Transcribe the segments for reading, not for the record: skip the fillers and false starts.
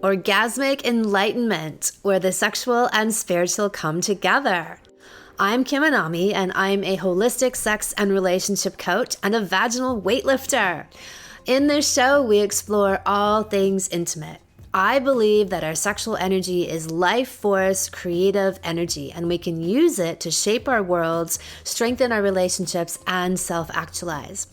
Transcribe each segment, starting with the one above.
orgasmic enlightenment, where the sexual and spiritual come together. I'm Kim Anami, and I'm a holistic sex and relationship coach and a vaginal weightlifter. In this show, we explore all things intimate. I believe that our sexual energy is life force, creative energy, and we can use it to shape our worlds, strengthen our relationships, and self-actualize.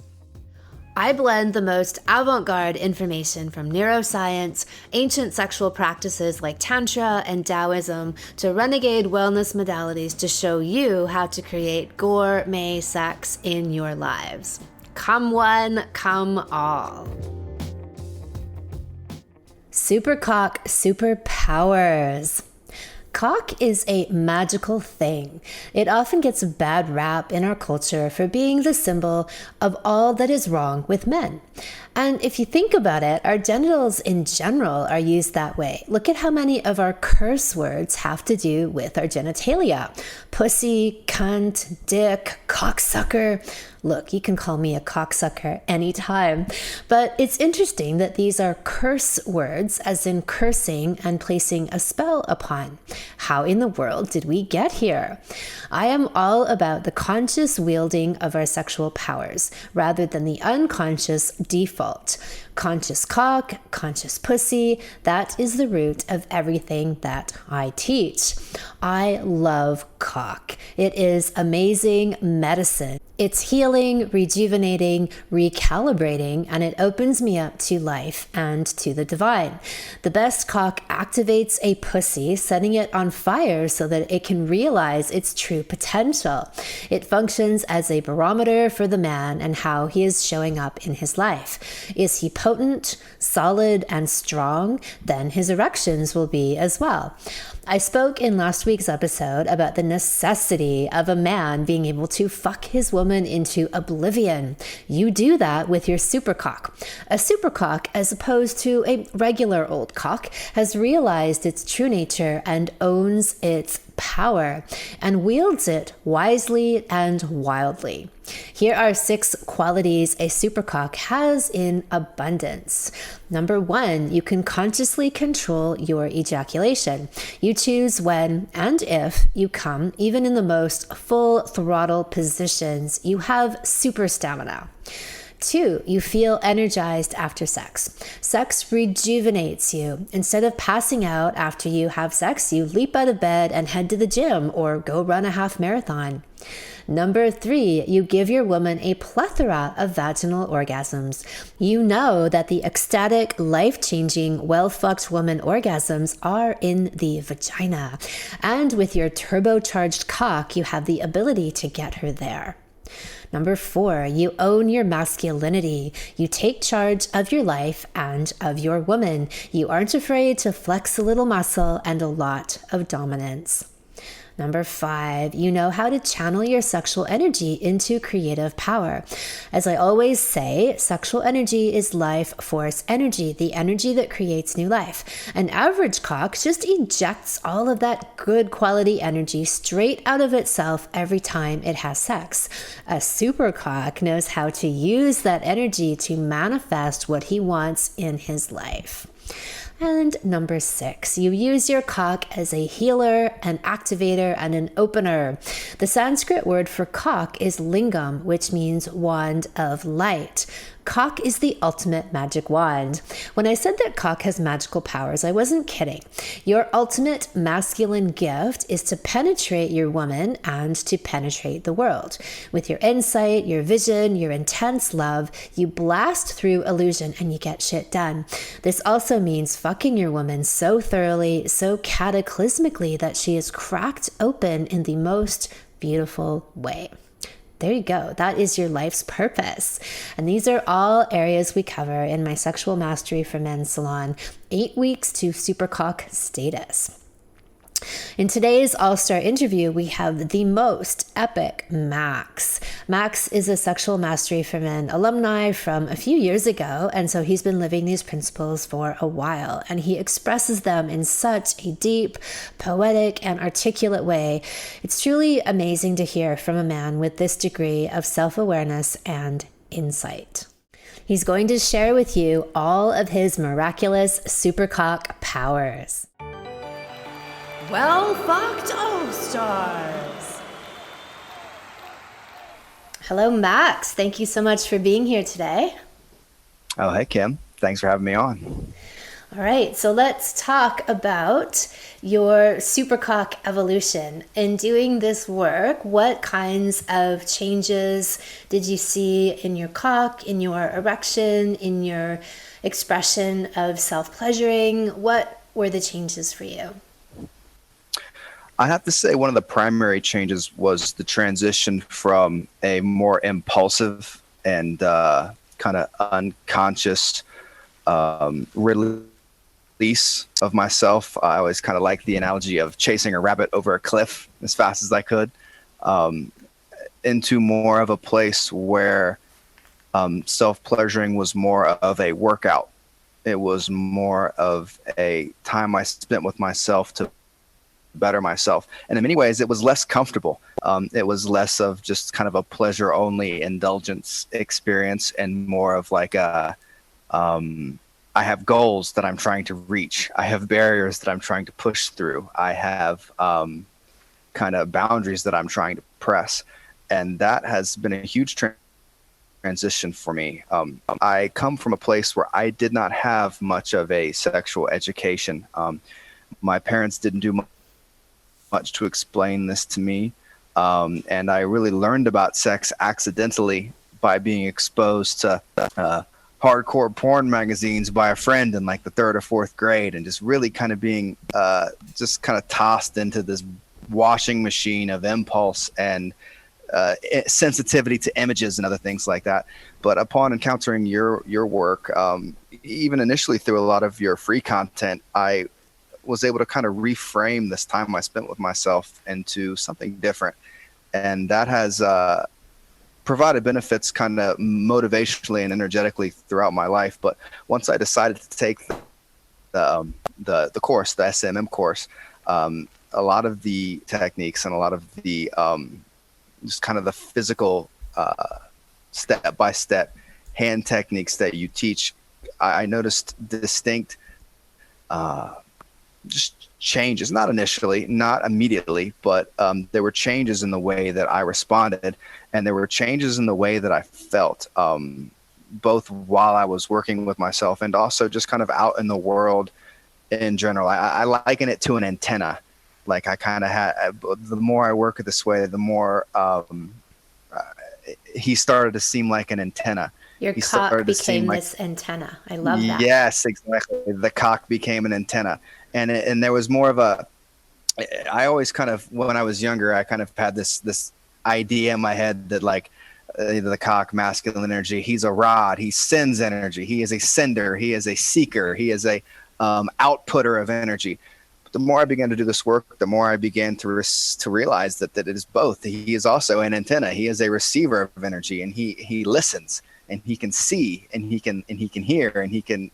I blend the most avant-garde information from neuroscience, ancient sexual practices like Tantra and Taoism, to renegade wellness modalities to show you how to create gourmet sex in your lives. Come one, come all. Supercock Superpowers. Cock is a magical thing. It often gets a bad rap in our culture for being the symbol of all that is wrong with men. And if you think about it, our genitals in general are used that way. Look at how many of our curse words have to do with our genitalia. Pussy, cunt, dick, cocksucker. Look, you can call me a cocksucker anytime. But it's interesting that these are curse words, as in cursing and placing a spell upon. How in the world did we get here? I am all about the conscious wielding of our sexual powers, rather than the unconscious default. Conscious cock, conscious pussy, that is the root of everything that I teach. I love cock. It is amazing medicine. It's healing, rejuvenating, recalibrating, and it opens me up to life and to the divine. The best cock activates a pussy, setting it on fire so that it can realize its true potential. It functions as a barometer for the man and how he is showing up in his life. Is he potent, solid, and strong? Then his erections will be as well. I spoke in last week's episode about the necessity of a man being able to fuck his woman into oblivion. You do that with your supercock. A supercock, as opposed to a regular old cock, has realized its true nature and owns its power and wields it wisely and wildly. Here are 6 qualities a supercock has in abundance. Number 1, you can consciously control your ejaculation. You choose when and if you come, even in the most full throttle positions. You have super stamina. 2, you feel energized after sex. Sex rejuvenates you. Instead of passing out after you have sex, you leap out of bed and head to the gym or go run a half marathon. Number 3, you give your woman a plethora of vaginal orgasms. You know that the ecstatic, life-changing, well-fucked woman orgasms are in the vagina. And with your turbocharged cock, you have the ability to get her there. Number 4, you own your masculinity. You take charge of your life and of your woman. You aren't afraid to flex a little muscle and a lot of dominance. Number 5, you know how to channel your sexual energy into creative power. As I always say, sexual energy is life force energy, the energy that creates new life. An average cock just ejects all of that good quality energy straight out of itself every time it has sex. A supercock knows how to use that energy to manifest what he wants in his life. And number 6, you use your cock as a healer, an activator, and an opener. The Sanskrit word for cock is lingam, which means wand of light. Cock is the ultimate magic wand. When I said that cock has magical powers, I wasn't kidding. Your ultimate masculine gift is to penetrate your woman and to penetrate the world. With your insight, your vision, your intense love, you blast through illusion and you get shit done. This also means fucking your woman so thoroughly, so cataclysmically that she is cracked open in the most beautiful way. There you go. That is your life's purpose. And these are all areas we cover in my Sexual Mastery for Men Salon, 8 weeks to Supercock status. In today's All-Star interview, we have the most epic Max. Max is a Sexual Mastery for Men alumni from a few years ago, and so he's been living these principles for a while, and he expresses them in such a deep, poetic, and articulate way. It's truly amazing to hear from a man with this degree of self-awareness and insight. He's going to share with you all of his miraculous Supercock Superpowers. Well fucked all-stars. Hello, Max. Thank you so much for being here today. Oh, hey, Kim. Thanks for having me on. All right, so let's talk about your Supercock evolution. In doing this work, what kinds of changes did you see in your cock, in your erection, in your expression of self-pleasuring? What were the changes for you? I have to say one of the primary changes was the transition from a more impulsive and kind of unconscious release of myself. I always kind of like the analogy of chasing a rabbit over a cliff as fast as I could, into more of a place where self-pleasuring was more of a workout. It was more of a time I spent with myself to better myself. And in many ways, it was less comfortable. It was less of just kind of a pleasure-only indulgence experience and more of like a, I have goals that I'm trying to reach. I have barriers that I'm trying to push through. I have kind of boundaries that I'm trying to press. And that has been a huge transition for me. I come from a place where I did not have much of a sexual education. My parents didn't do much to explain this to me. And I really learned about sex accidentally by being exposed to hardcore porn magazines by a friend in like the 3rd or 4th grade, and just really kind of being just kind of tossed into this washing machine of impulse and sensitivity to images and other things like that. But upon encountering your work, even initially through a lot of your free content, I was able to kind of reframe this time I spent with myself into something different. And that has provided benefits kind of motivationally and energetically throughout my life. But once I decided to take the course, the SMM course, a lot of the techniques and a lot of the just kind of the physical step-by-step hand techniques that you teach, I noticed distinct just changes, not initially, not immediately, but there were changes in the way that I responded, and there were changes in the way that I felt, both while I was working with myself and also just kind of out in the world in general. I liken it to an antenna. Like I kind of had, the more I work this way, the more he started to seem like an antenna. Your cock became this antenna. I love that. Yes, exactly. The cock became an antenna. And there was more of a, I always kind of, when I was younger, I kind of had this idea in my head that like the cock, masculine energy, he's a rod, he sends energy, he is a sender, he is a seeker, he is a outputter of energy. But the more I began to do this work, the more I began to realize that it is both. He is also an antenna. He is a receiver of energy, and he listens, and he can see, and he can hear, and he can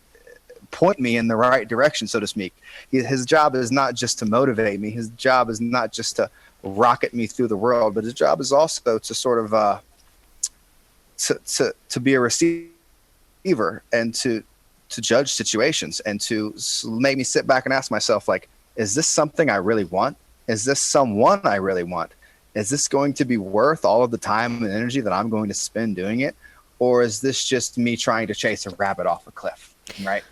point me in the right direction, so to speak. His job is not just to motivate me. His job is not just to rocket me through the world, but his job is also to sort of to be a receiver and to judge situations and to make me sit back and ask myself, like, is this something I really want? Is this someone I really want? Is this going to be worth all of the time and energy that I'm going to spend doing it? Or is this just me trying to chase a rabbit off a cliff, right?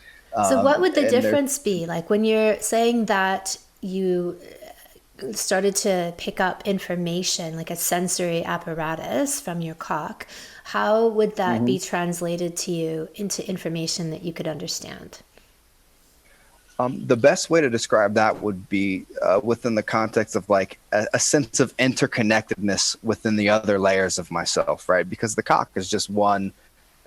So what would the difference be? Like when you're saying that you started to pick up information, like a sensory apparatus from your cock, how would that be translated to you into information that you could understand? The best way to describe that would be within the context of like a sense of interconnectedness within the other layers of myself, right? Because the cock is just one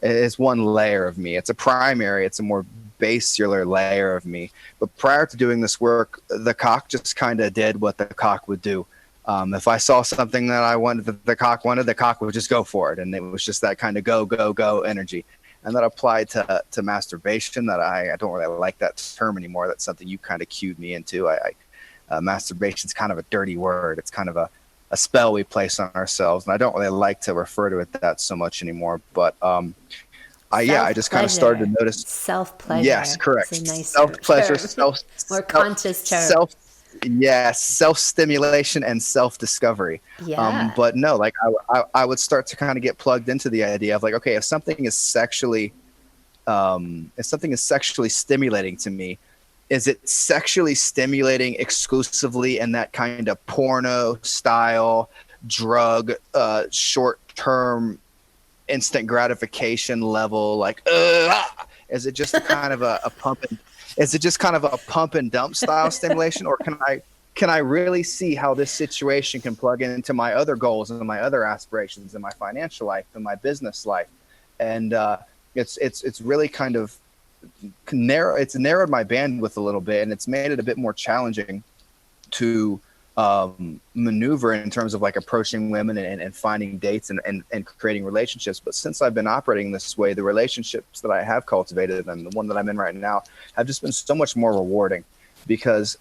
layer of me. It's a primary, it's a more basilar layer of me. But prior to doing this work, the cock just kind of did what the cock would do. If I saw something that I wanted, that the cock wanted, the cock would just go for it. And it was just that kind of go energy. And that applied to masturbation. That I don't really like that term anymore. That's something you kind of cued me into. Masturbation is kind of a dirty word. It's kind of a spell we place on ourselves. And I don't really like to refer to it that so much anymore. But I just kind of started Self-pleasure. to notice. Yes, Self-pleasure is a correct. nicer Self pleasure, term, more conscious term. self, yes, self stimulation and self discovery. Yeah. But no, like I would start to kind of get plugged into the idea of like, okay, if something is sexually stimulating to me, is it sexually stimulating exclusively in that kind of porno style, drug, short term instant gratification level, like is it just a kind of a pump and is it just kind of a pump and dump style stimulation, or can I really see how this situation can plug into my other goals and my other aspirations in my financial life and my business life? And it's really kind of narrowed my bandwidth a little bit, and it's made it a bit more challenging to maneuver in terms of like approaching women and finding dates and creating relationships. But since I've been operating this way, the relationships that I have cultivated and the one that I'm in right now have just been so much more rewarding, because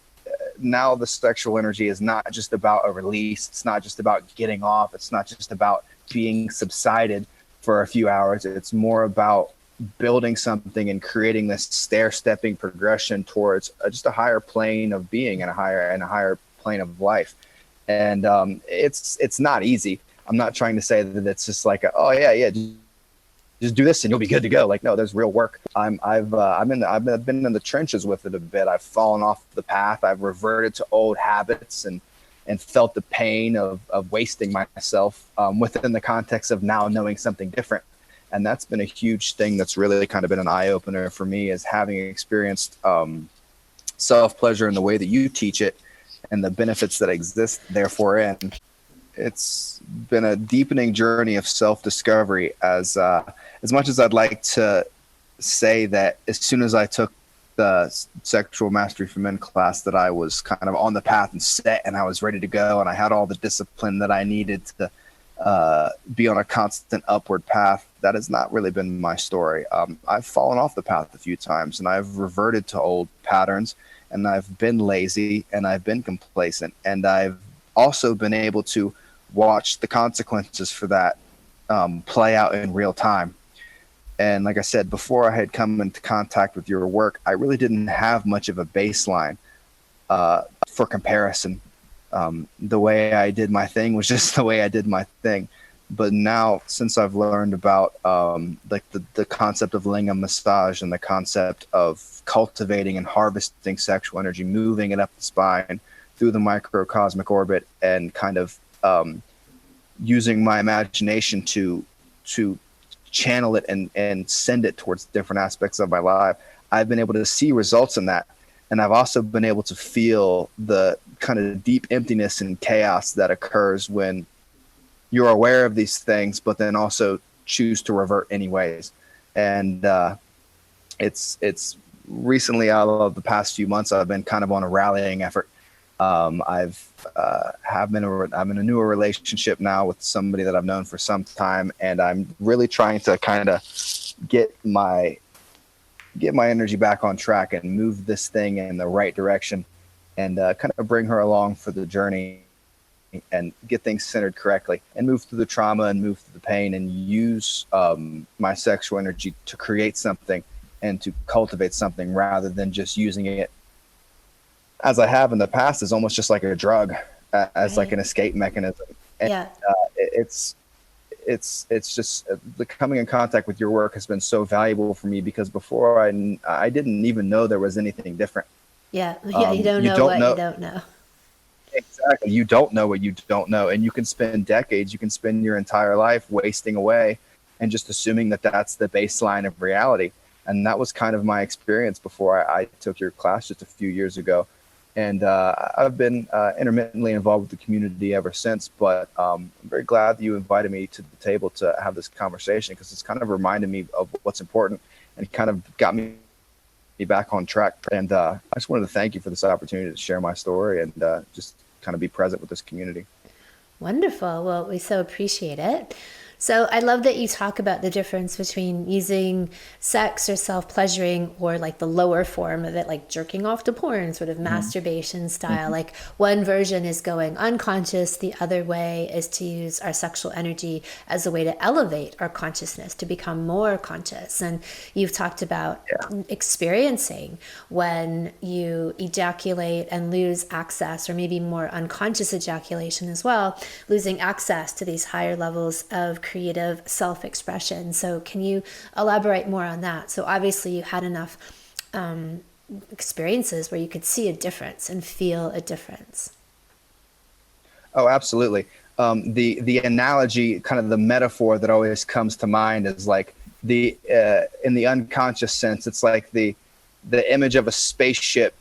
now the sexual energy is not just about a release. It's not just about getting off. It's not just about being subsided for a few hours. It's more about building something and creating this stair-stepping progression towards just a higher plane of being and a higher plane of life. And it's not easy. I'm not trying to say that it's just like oh yeah, just do this and you'll be good to go. Like, no, there's real work. I've been in the trenches with it a bit. I've fallen off the path. I've reverted to old habits and felt the pain of wasting myself within the context of now knowing something different. And that's been a huge thing that's really kind of been an eye-opener for me, is having experienced self-pleasure in the way that you teach it and the benefits that exist therefore in. It's been a deepening journey of self-discovery. As much as I'd like to say that as soon as I took the Sexual Mastery for Men class that I was kind of on the path and set and I was ready to go and I had all the discipline that I needed to be on a constant upward path, that has not really been my story. I've fallen off the path a few times and I've reverted to old patterns, and I've been lazy and I've been complacent, and I've also been able to watch the consequences for that play out in real time. And like I said, before I had come into contact with your work, I really didn't have much of a baseline for comparison. The way I did my thing was just the way I did my thing. But now, since I've learned about like the concept of lingam massage and the concept of cultivating and harvesting sexual energy, moving it up the spine through the microcosmic orbit, and kind of using my imagination to channel it and send it towards different aspects of my life, I've been able to see results in that. And I've also been able to feel the kind of deep emptiness and chaos that occurs when you're aware of these things, but then also choose to revert anyways. And it's recently, out of the past few months, I've been kind of on a rallying effort. I'm in a newer relationship now with somebody that I've known for some time, and I'm really trying to kind of get my energy back on track and move this thing in the right direction, and kind of bring her along for the journey and get things centered correctly and move through the trauma and move through the pain and use my sexual energy to create something and to cultivate something, rather than just using it as I have in the past as almost just like a drug, as like an escape mechanism. And, Yeah. it's just the coming in contact with your work has been so valuable for me, because before I didn't even know there was anything different. Yeah. Yeah. You don't You know don't what you know. don't know. Exactly. You don't know what you don't know. And you can spend decades, you can spend your entire life wasting away and just assuming that that's the baseline of reality. And that was kind of my experience before I took your class just a few years ago. And I've been intermittently involved with the community ever since. But I'm very glad that you invited me to the table to have this conversation, because it's kind of reminded me of what's important and kind of got me back on track. And I just wanted to thank you for this opportunity to share my story and just kind of be present with this community. Wonderful. Well, we so appreciate it. So I love that you talk about the difference between using sex or self-pleasuring or like the lower form of it, like jerking off to porn, sort of Hmm. masturbation style. Hmm. Like one version is going unconscious, the other way is to use our sexual energy as a way to elevate our consciousness, to become more conscious. And you've talked about Yeah. experiencing when you ejaculate and lose access, or maybe more unconscious ejaculation as well, losing access to these higher levels of creative self-expression. So can you elaborate more on that? So obviously you had enough experiences where you could see a difference and feel a difference. Oh, absolutely. The analogy, kind of the metaphor that always comes to mind is like the in the unconscious sense, it's like the image of a spaceship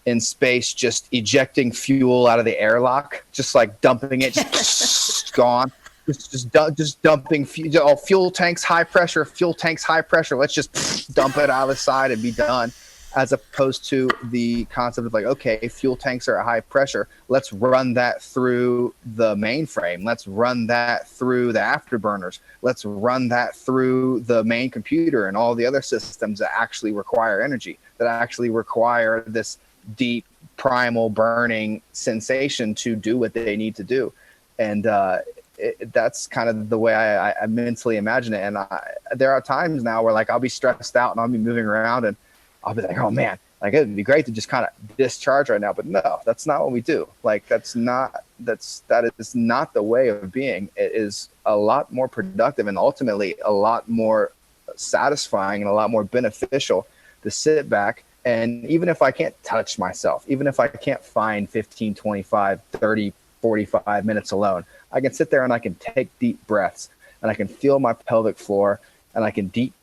in space just ejecting fuel out of the airlock, just like dumping it, just gone. Just dumping fuel tanks high pressure, fuel tanks high pressure. Let's just dump it out of the side and be done. As opposed to the concept of like, okay, fuel tanks are at high pressure. Let's run that through the mainframe. Let's run that through the afterburners. Let's run that through the main computer and all the other systems that actually require energy, that actually require this deep primal burning sensation to do what they need to do. And that's kind of the way I mentally imagine it. And there are times now where like I'll be stressed out and I'll be moving around and I'll be like, oh man, like it would be great to just kind of discharge right now. But no, that's not what we do. Like that is not the way of being. It is a lot more productive and ultimately a lot more satisfying and a lot more beneficial to sit back. And even if I can't touch myself, even if I can't find 15, 25, 30, 45 minutes alone, I can sit there and I can take deep breaths and I can feel my pelvic floor and I can deep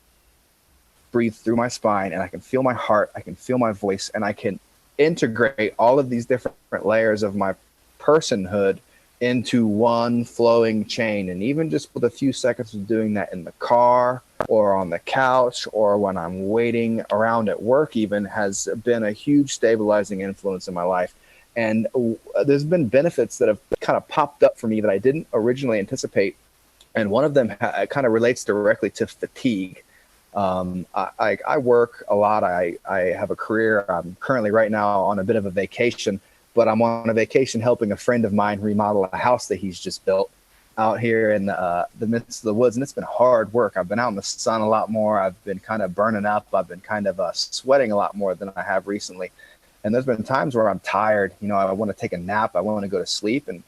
breathe through my spine and I can feel my heart, I can feel my voice, and I can integrate all of these different layers of my personhood into one flowing chain. And even just with a few seconds of doing that in the car or on the couch or when I'm waiting around at work even has been a huge stabilizing influence in my life. And there's been benefits that have kind of popped up for me that I didn't originally anticipate. And one of them kind of relates directly to fatigue. I work a lot. I have a career. I'm currently right now on a bit of a vacation, but I'm on a vacation helping a friend of mine remodel a house that he's just built out here in the midst of the woods. And it's been hard work. I've been out in the sun a lot more. I've been kind of burning up. I've been kind of sweating a lot more than I have recently. And there's been times where I'm tired. You know, I want to take a nap. I want to go to sleep. And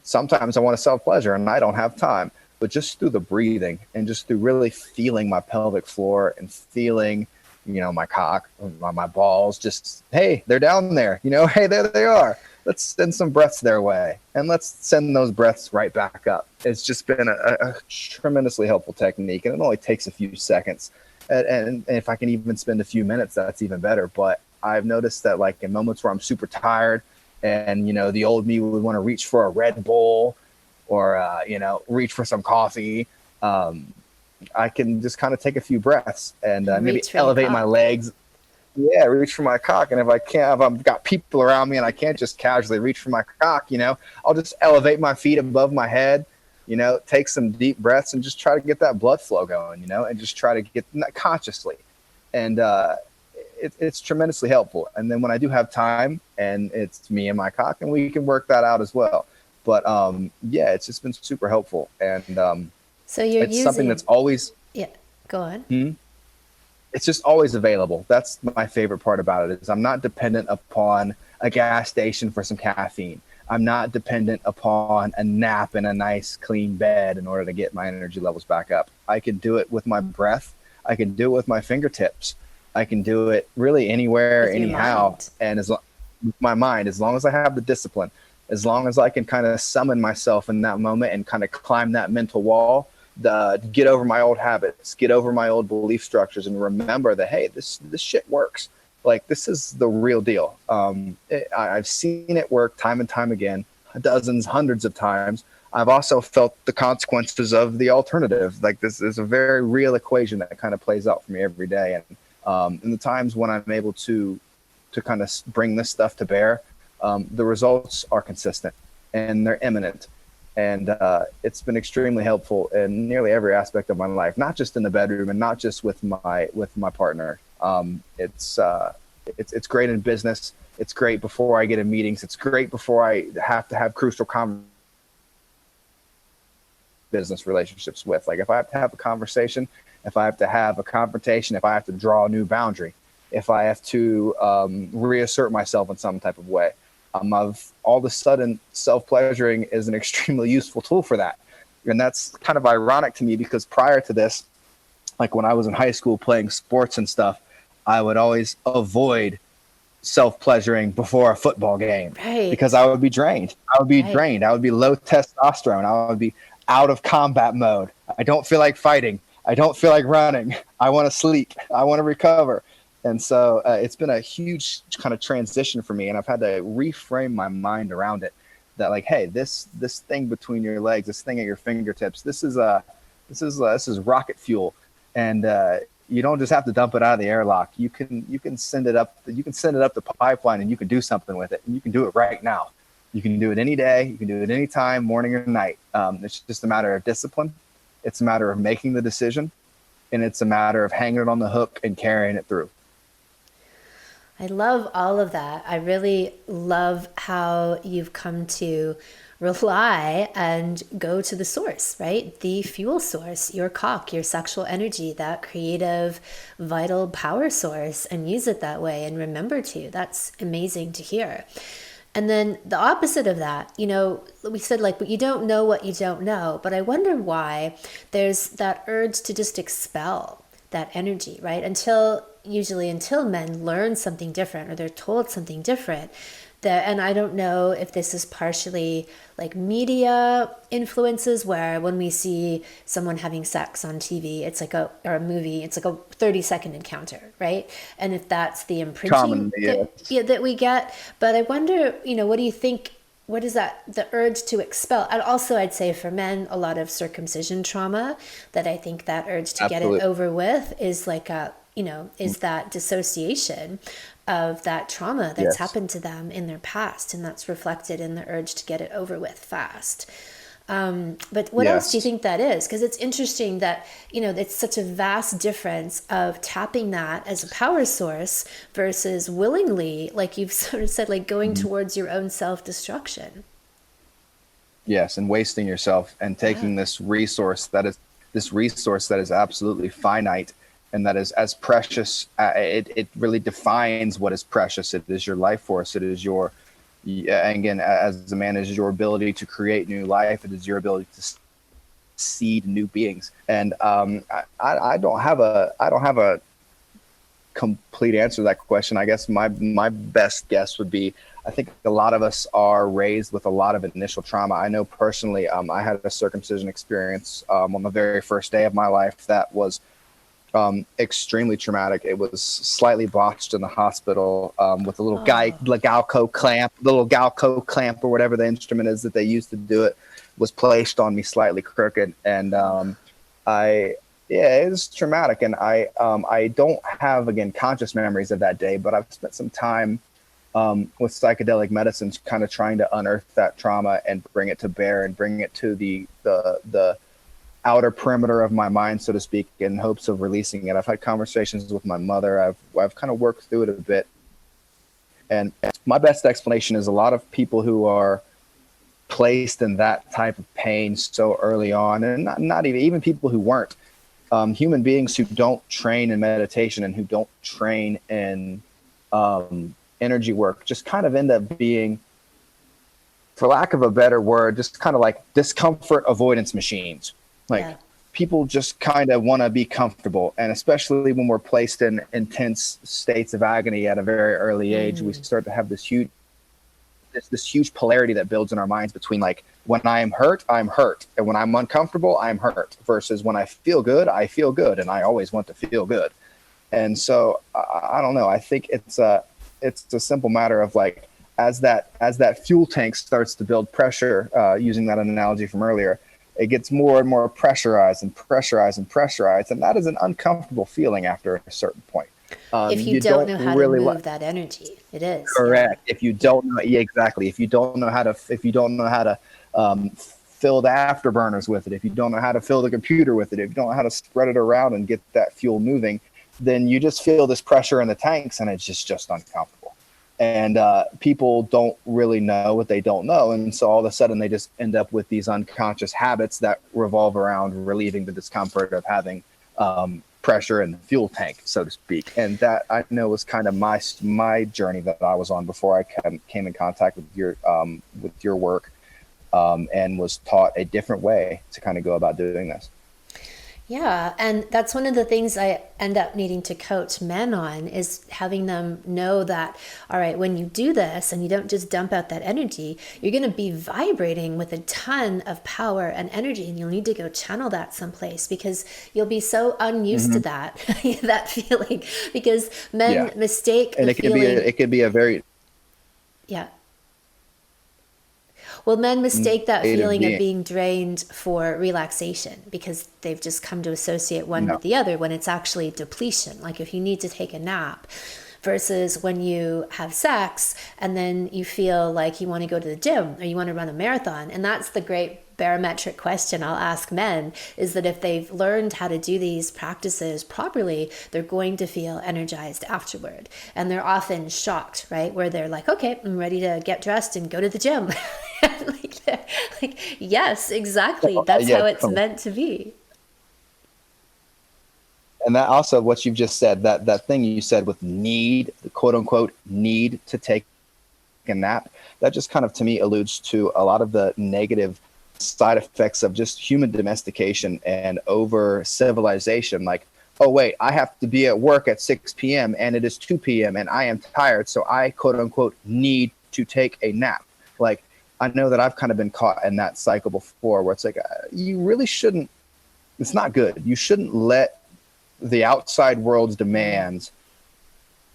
sometimes I want to self-pleasure and I don't have time. But just through the breathing and just through really feeling my pelvic floor and feeling, you know, my cock, my balls, just, hey, they're down there, you know, hey, there they are. Let's send some breaths their way and let's send those breaths right back up. It's just been a tremendously helpful technique, and it only takes a few seconds. And if I can even spend a few minutes, that's even better. But I've noticed that like in moments where I'm super tired and, you know, the old me would want to reach for a Red Bull or, you know, reach for some coffee. I can just kind of take a few breaths and maybe elevate my legs. Yeah, reach for my cock. And if I've got people around me and I can't just casually reach for my cock, you know, I'll just elevate my feet above my head, you know, take some deep breaths and just try to get that blood flow going, you know, and just try to get consciously. And it's tremendously helpful. And then when I do have time and it's me and my cock, and we can work that out as well. But yeah, it's just been super helpful, and so it's something that's always go on. It's just always available. That's my favorite part about it is I'm not dependent upon a gas station for some caffeine. I'm not dependent upon a nap in a nice clean bed in order to get my energy levels back up. I can do it with my breath. I can do it with my fingertips. I can do it really anywhere, anyhow, and with my mind, as long as I have the discipline. As long as I can kind of summon myself in that moment and kind of climb that mental wall, get over my old habits, get over my old belief structures, and remember that, hey, this shit works. Like, this is the real deal. I've seen it work time and time again, dozens, hundreds of times. I've also felt the consequences of the alternative. Like, this is a very real equation that kind of plays out for me every day. And in the times when I'm able to kind of bring this stuff to bear, the results are consistent and they're imminent. And it's been extremely helpful in nearly every aspect of my life, not just in the bedroom and not just with my partner. It's great in business. It's great before I get in meetings. It's great before I have to have crucial business relationships with. Like if I have to have a conversation, if I have to have a confrontation, if I have to draw a new boundary, if I have to reassert myself in some type of way, I've all of a sudden self-pleasuring is an extremely useful tool for that. And that's kind of ironic to me because prior to this, like when I was in high school playing sports and stuff, I would always avoid self-pleasuring before a football game Right. because I would be drained. I would be Right. drained. I would be low testosterone. I would be out of combat mode. I don't feel like fighting. I don't feel like running. I want to sleep. I want to recover. And so it's been a huge kind of transition for me, and I've had to reframe my mind around it. That like, hey, this thing between your legs, this thing at your fingertips, this is rocket fuel, and you don't just have to dump it out of the airlock. You can send it up. You can send it up the pipeline, and you can do something with it, and you can do it right now. You can do it any day. You can do it any time, morning or night. It's just a matter of discipline. It's a matter of making the decision, and it's a matter of hanging it on the hook and carrying it through. I love all of that. I really love how you've come to rely and go to the source, right? The fuel source, your cock, your sexual energy, that creative, vital power source, and use it that way and remember to. That's amazing to hear. And then the opposite of that, we said like, but you don't know what you don't know. But I wonder why there's that urge to just expel that energy, right? Usually until men learn something different or they're told something different. And I don't know if this is partially like media influences where when we see someone having sex on TV, or a movie, it's like a 30-second encounter, right? And if that's the imprinting Common, yeah. that we get. But I wonder, what do you think? What is that? The urge to expel. And also, I'd say for men, a lot of circumcision trauma that I think that urge to get Absolutely. it over with is like is that dissociation of that trauma that's Yes. happened to them in their past. And that's reflected in the urge to get it over with fast. But what else do you Yes. think that is? Because it's interesting that, it's such a vast difference of tapping that as a power source versus willingly, like you've sort of said, like going Mhm. towards your own self-destruction. Yes, and wasting yourself and Yeah. taking this resource that is absolutely finite and that is as precious. It really defines what is precious. It is your life force. It is your, yeah, again, as a man, it is your ability to create new life. It is your ability to seed new beings. And I don't have a complete answer to that question. I guess my best guess would be, I think a lot of us are raised with a lot of initial trauma. I know personally, I had a circumcision experience on the very first day of my life that was extremely traumatic. It was slightly botched in the hospital with a Oh, little Galco clamp or whatever the instrument is that they used to do it was placed on me slightly crooked, and I yeah, it was traumatic, and I don't have again conscious memories of that day, but I've spent some time with psychedelic medicines, kind of trying to unearth that trauma and bring it to bear and bring it to the outer perimeter of my mind, so to speak, in hopes of releasing it. I've had conversations with my mother. I've kind of worked through it a bit, and my best explanation is a lot of people who are placed in that type of pain so early on, and not even people who weren't human beings who don't train in meditation and who don't train in energy work, just kind of end up being, for lack of a better word, just kind of like discomfort avoidance machines. Like yeah. people just kind of want to be comfortable. And especially when we're placed in intense states of agony at a very early age, we start to have this huge polarity that builds in our minds between like, when I'm hurt, I'm hurt. And when I'm uncomfortable, I'm hurt, versus when I feel good, I feel good. And I always want to feel good. And so I don't know. I think it's a simple matter of like, as that fuel tank starts to build pressure, using that analogy from earlier, it gets more and more pressurized and pressurized and pressurized. And that is an uncomfortable feeling after a certain point. If you You don't don't know how to really move that energy, it is. Yeah. correct. If you don't know, yeah, exactly. If you don't know how to fill the afterburners with it, if you don't know how to fill the computer with it, if you don't know how to spread it around and get that fuel moving, then you just feel this pressure in the tanks, and it's just uncomfortable. And people don't really know what they don't know. And so all of a sudden they just end up with these unconscious habits that revolve around relieving the discomfort of having pressure in the fuel tank, so to speak. And that, I know, was kind of my journey that I was on before I came in contact with your work, and was taught a different way to kind of go about doing this. Yeah, and that's one of the things I end up needing to coach men on, is having them know that, all right, when you do this and you don't just dump out that energy, you're going to be vibrating with a ton of power and energy, and you'll need to go channel that someplace, because you'll be so unused to that that feeling, because men mistake and the feeling. It could be a very Yeah. Well, men mistake that feeling of being. being drained for relaxation, because they've just come to associate one No. with the other, when it's actually depletion. Like if you need to take a nap, versus when you have sex and then you feel like you want to go to the gym or you want to run a marathon. And that's the great barometric question I'll ask men, is that if they've learned how to do these practices properly, they're going to feel energized afterward. And they're often shocked, right? Where they're like, okay, I'm ready to get dressed and go to the gym. like, yes, exactly. That's how it's meant to be. And that also, what you've just said, that thing you said with need, the quote unquote need to take a nap, that just kind of, to me, alludes to a lot of the negative side effects of just human domestication and over civilization. Like, oh wait, I have to be at work at 6 p.m. and it is 2 p.m. and I am tired, so I quote unquote need to take a nap. Like, I know that I've kind of been caught in that cycle before, where it's like, you really shouldn't, it's not good. You shouldn't let the outside world's demands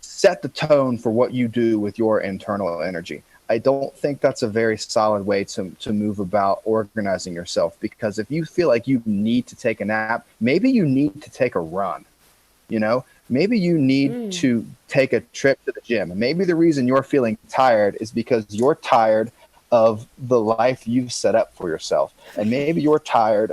set the tone for what you do with your internal energy. I don't think that's a very solid way to move about organizing yourself, because if you feel like you need to take a nap, maybe you need to take a run, maybe you need to take a trip to the gym. And maybe the reason you're feeling tired is because you're tired of the life you've set up for yourself. And maybe you're tired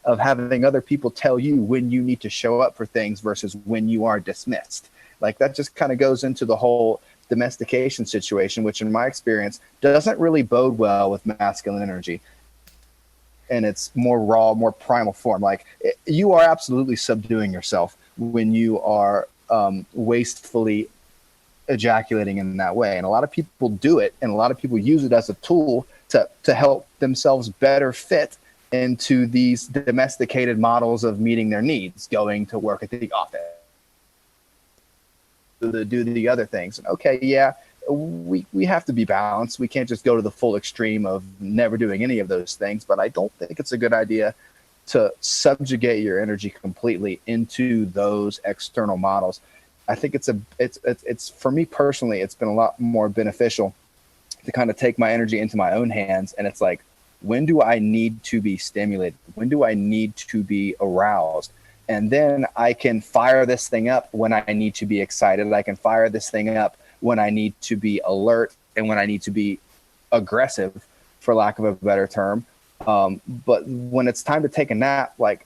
of having other people tell you when you need to show up for things versus when you are dismissed. Like, that just kind of goes into the whole domestication situation, which in my experience doesn't really bode well with masculine energy and its more raw, more primal form. Like, you are absolutely subduing yourself when you are wastefully ejaculating in that way. And a lot of people do it, and a lot of people use it as a tool to help themselves better fit into these domesticated models of meeting their needs, going to work at the office, to do the other things. And okay, yeah, we have to be balanced. We can't just go to the full extreme of never doing any of those things. But I don't think it's a good idea to subjugate your energy completely into those external models. I think it's for me personally, it's been a lot more beneficial to kind of take my energy into my own hands. And it's like, when do I need to be stimulated? When do I need to be aroused? And then I can fire this thing up when I need to be excited. I can fire this thing up when I need to be alert and when I need to be aggressive, for lack of a better term. But when it's time to take a nap, like,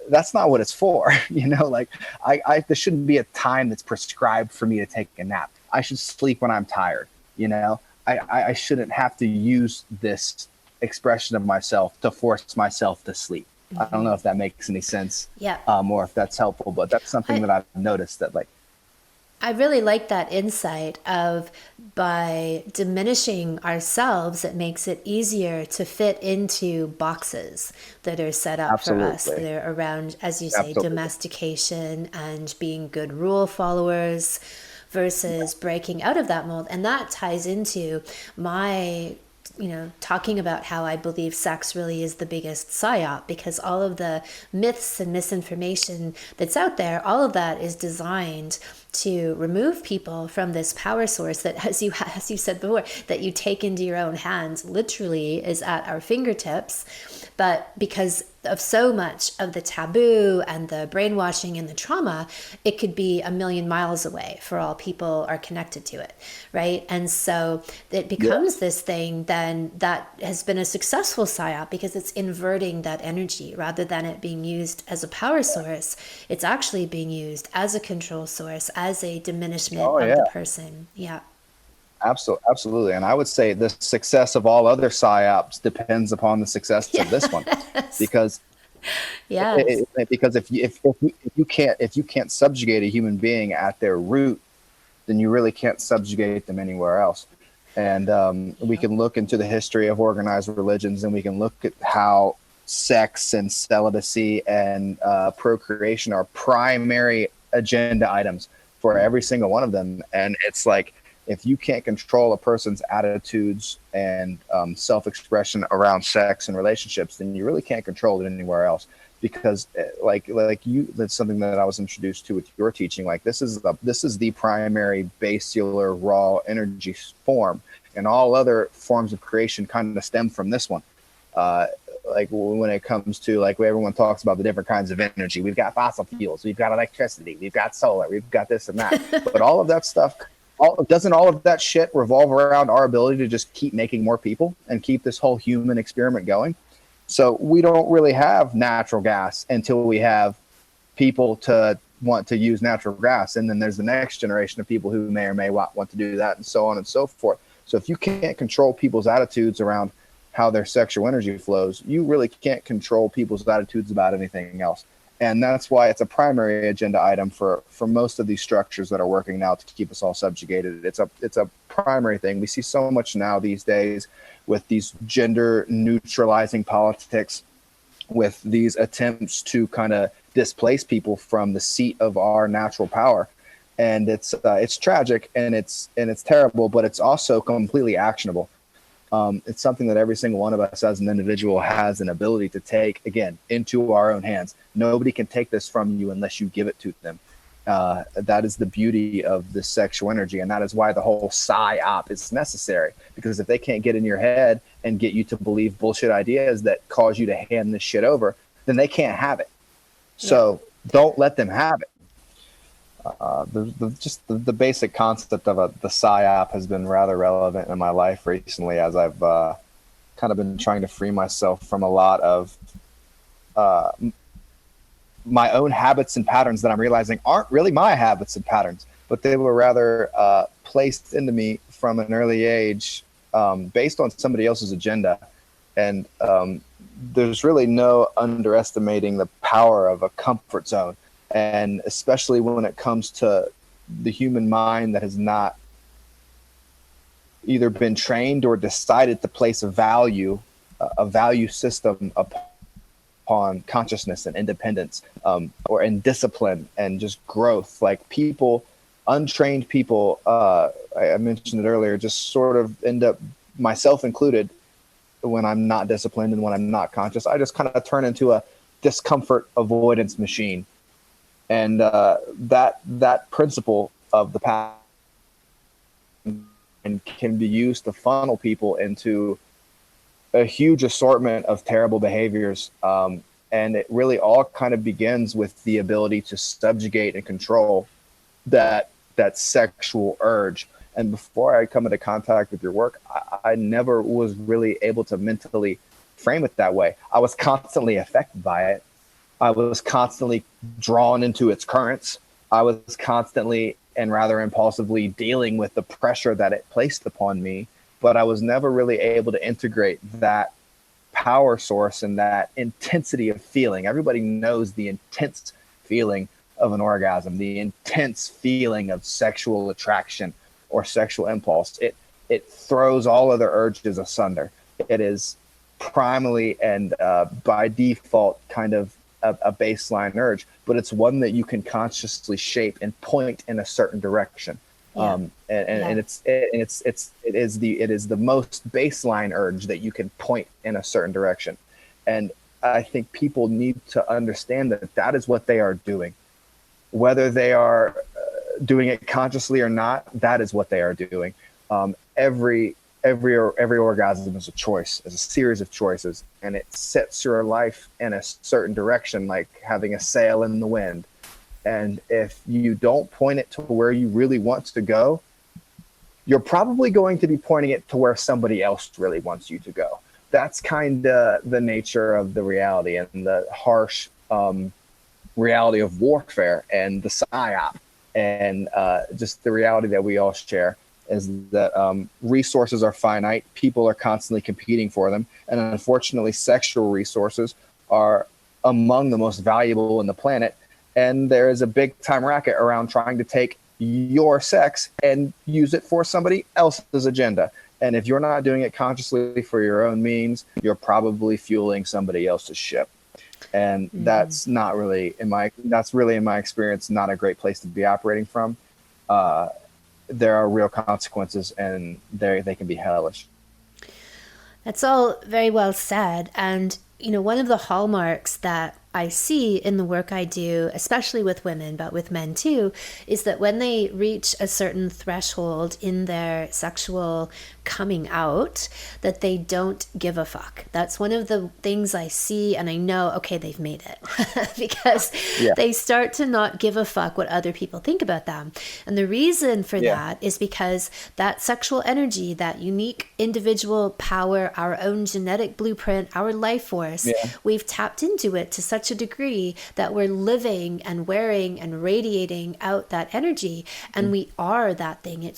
that's not what it's for. Like, there shouldn't be a time that's prescribed for me to take a nap. I should sleep when I'm tired. I shouldn't have to use this expression of myself to force myself to sleep. I don't know if that makes any sense. Yeah. Or if that's helpful, but that's something that I've noticed, that, like, I really like that insight of, by diminishing ourselves, it makes it easier to fit into boxes that are set up for us, that are around, as you say, domestication and being good rule followers, versus breaking out of that mold. And that ties into my talking about how I believe sex really is the biggest psyop, because all of the myths and misinformation that's out there, all of that is designed to remove people from this power source that, as you said before, that you take into your own hands, literally is at our fingertips. But because of so much of the taboo and the brainwashing and the trauma, it could be a million miles away for all people are connected to it, right? And so it becomes this thing then that has been a successful psyop because it's inverting that energy rather than it being used as a power source. It's actually being used as a control source, as a diminishment of the person. Yeah. Absolutely. And I would say the success of all other psyops depends upon the success of this one, because because if you can't subjugate a human being at their root, then you really can't subjugate them anywhere else. And we can look into the history of organized religions, and we can look at how sex and celibacy and procreation are primary agenda items for every single one of them. And it's like, if you can't control a person's attitudes and self-expression around sex and relationships, then you really can't control it anywhere else. Because like you, that's something that I was introduced to with your teaching. Like this is the primary basilar raw energy form, and all other forms of creation kind of stem from this one. Like when it comes to like when everyone talks about the different kinds of energy, we've got fossil fuels, we've got electricity, we've got solar, we've got this and that. But all of that stuff, doesn't all of that shit revolve around our ability to just keep making more people and keep this whole human experiment going? So we don't really have natural gas until we have people to want to use natural gas. And then there's the next generation of people who may or may want to do that, and so on and so forth. So if you can't control people's attitudes around how their sexual energy flows, you really can't control people's attitudes about anything else. And that's why it's a primary agenda item for most of these structures that are working now to keep us all subjugated. It's a primary thing. We see so much now these days with these gender neutralizing politics, with these attempts to kind of displace people from the seat of our natural power. And it's tragic and it's terrible, but it's also completely actionable. It's something that every single one of us as an individual has an ability to take, again, into our own hands. Nobody can take this from you unless you give it to them. That is the beauty of the sexual energy. And that is why the whole psyop is necessary, because if they can't get in your head and get you to believe bullshit ideas that cause you to hand this shit over, then they can't have it. So don't let them have it. The basic concept of the psyop has been rather relevant in my life recently, as I've kind of been trying to free myself from a lot of my own habits and patterns that I'm realizing aren't really my habits and patterns, but they were rather placed into me from an early age based on somebody else's agenda. And there's really no underestimating the power of a comfort zone. And especially when it comes to the human mind that has not either been trained or decided to place a value system upon consciousness and independence, or in discipline and just growth. Like people, untrained people, I mentioned it earlier, just sort of end up, myself included, when I'm not disciplined and when I'm not conscious, I just kind of turn into a discomfort avoidance machine. And that principle of the path can be used to funnel people into a huge assortment of terrible behaviors. And it really all kind of begins with the ability to subjugate and control that sexual urge. And before I come into contact with your work, I never was really able to mentally frame it that way. I was constantly affected by it. I was constantly drawn into its currents. I was constantly and rather impulsively dealing with the pressure that it placed upon me, but I was never really able to integrate that power source and that intensity of feeling. Everybody knows the intense feeling of an orgasm, the intense feeling of sexual attraction or sexual impulse. It throws all other urges asunder. It is primally and by default kind of a baseline urge, but it's one that you can consciously shape and point in a certain direction. And it is the most baseline urge that you can point in a certain direction. And I think people need to understand that is what they are doing, whether they are doing it consciously or not. That is what they are doing. Every every orgasm is a choice, is a series of choices, and it sets your life in a certain direction, like having a sail in the wind. And if you don't point it to where you really want to go, you're probably going to be pointing it to where somebody else really wants you to go. That's kind of the nature of the reality and the harsh reality of warfare and the psyop, and just the reality that we all share is that resources are finite. People are constantly competing for them. And unfortunately, sexual resources are among the most valuable in the planet. And there is a big time racket around trying to take your sex and use it for somebody else's agenda. And if you're not doing it consciously for your own means, you're probably fueling somebody else's ship. And that's not really in my experience, not a great place to be operating from. There are real consequences, and they can be hellish. That's all very well said. And, one of the hallmarks that I see in the work I do, especially with women, but with men too, is that when they reach a certain threshold in their sexual coming out, that they don't give a fuck. That's one of the things I see, and I know, okay, they've made it because they start to not give a fuck what other people think about them. And the reason for that is because that sexual energy, that unique individual power, our own genetic blueprint, our life force, we've tapped into it to such a degree that we're living and wearing and radiating out that energy, and we are that thing.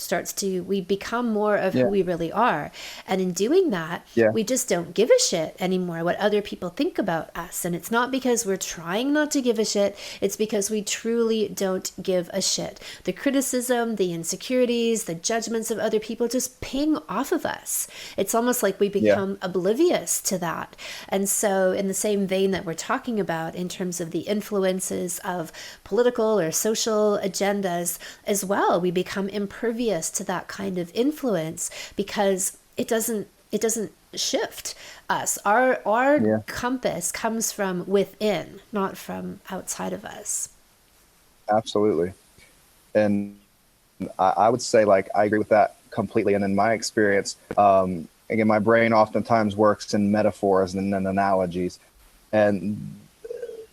We become more of who we really are. And in doing that, we just don't give a shit anymore what other people think about us. And it's not because we're trying not to give a shit, it's because we truly don't give a shit. The criticism, the insecurities, the judgments of other people just ping off of us. It's almost like we become oblivious to that. And so in the same vein that we're talking about in terms of the influences of political or social agendas as well, we become impervious to that kind of influence because it doesn't shift us. Our compass comes from within, not from outside of us. Absolutely. And I would say, like, I agree with that completely. And in my experience, again, my brain oftentimes works in metaphors and in analogies. And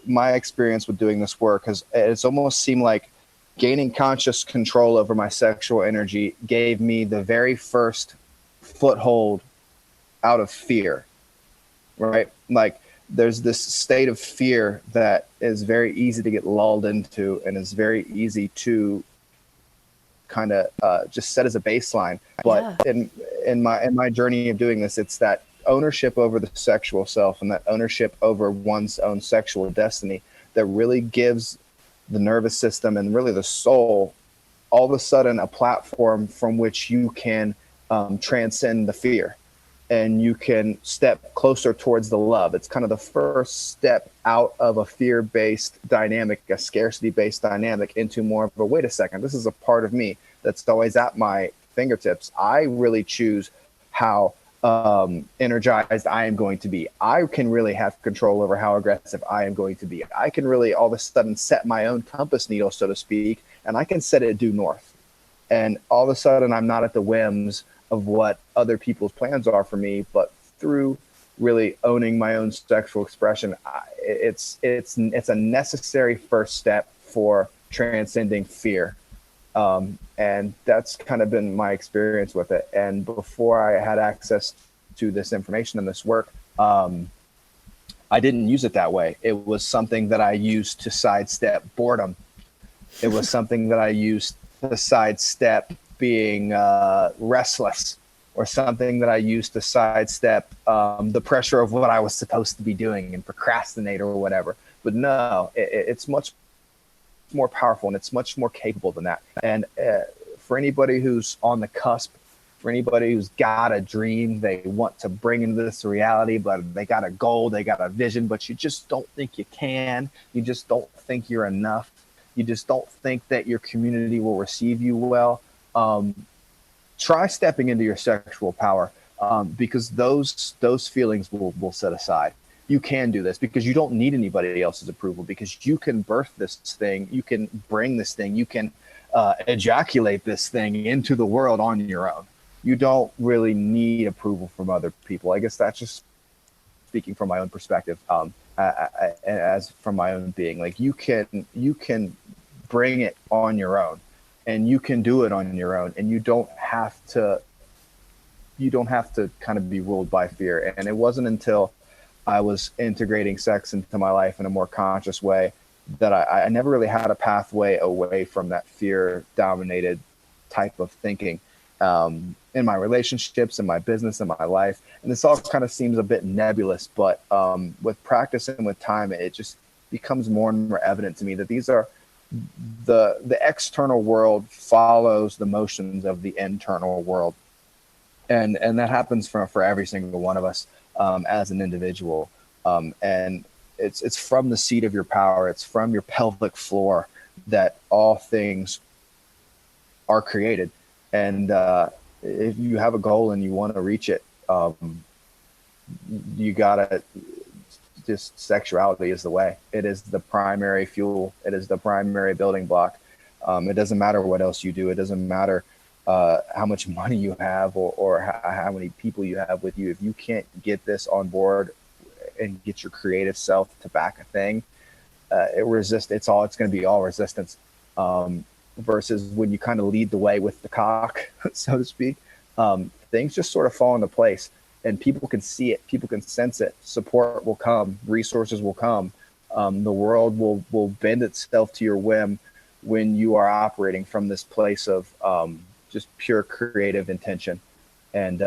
my experience with doing this work it's almost seemed like gaining conscious control over my sexual energy gave me the very first foothold out of fear, right? Like, there's this state of fear that is very easy to get lulled into and is very easy to kind of just set as a baseline. But in my journey of doing this, it's that ownership over the sexual self and that ownership over one's own sexual destiny that really gives the nervous system and really the soul all of a sudden a platform from which you can transcend the fear and you can step closer towards the love. It's kind of the first step out of a fear-based dynamic, a scarcity-based dynamic, into more of a, wait a second, this is a part of me that's always at my fingertips. I really choose how energized I am going to be. I can really have control over how aggressive I am going to be. I can really all of a sudden set my own compass needle, so to speak, and I can set it due north. And all of a sudden I'm not at the whims of what other people's plans are for me, but through really owning my own sexual expression, it's a necessary first step for transcending fear. And that's kind of been my experience with it. And before I had access to this information and this work, I didn't use it that way. It was something that I used to sidestep boredom. It was something that I used to sidestep being restless, or something that I used to sidestep the pressure of what I was supposed to be doing and procrastinate or whatever. But no, it's much more powerful and it's much more capable than that. And for anybody who's on the cusp, for anybody who's got a dream they want to bring into this reality, but they got a goal, they got a vision, but you just don't think you can, you just don't think you're enough, you just don't think that your community will receive you well, try stepping into your sexual power, because those feelings will set aside. You can do this because you don't need anybody else's approval, because you can birth this thing, you can bring this thing, you can ejaculate this thing into the world on your own. you don't really need approval from other people. I guess that's just speaking from my own perspective, as from my own being. Like you can bring it on your own, and you can do it on your own, and you don't have to kind of be ruled by fear. And it wasn't until I was integrating sex into my life in a more conscious way that I never really had a pathway away from that fear dominated type of thinking, in my relationships, in my business, in my life. And this all kind of seems a bit nebulous, but with practice and with time, it just becomes more and more evident to me that these are the external world follows the motions of the internal world. And that happens for every single one of us, as an individual. And it's from the seat of your power. It's from your pelvic floor that all things are created. And if you have a goal and you want to reach it, you gotta just sexuality is the way. It is the primary fuel. It is the primary building block. It doesn't matter what else you do. It doesn't matter how much money you have, or how many people you have with you. If you can't get this on board and get your creative self to back a thing, it's going to be all resistance. Versus when you kind of lead the way with the cock, so to speak, things just sort of fall into place, and people can see it, people can sense it. Support will come, resources will come. The world will bend itself to your whim when you are operating from this place of just pure creative intention. And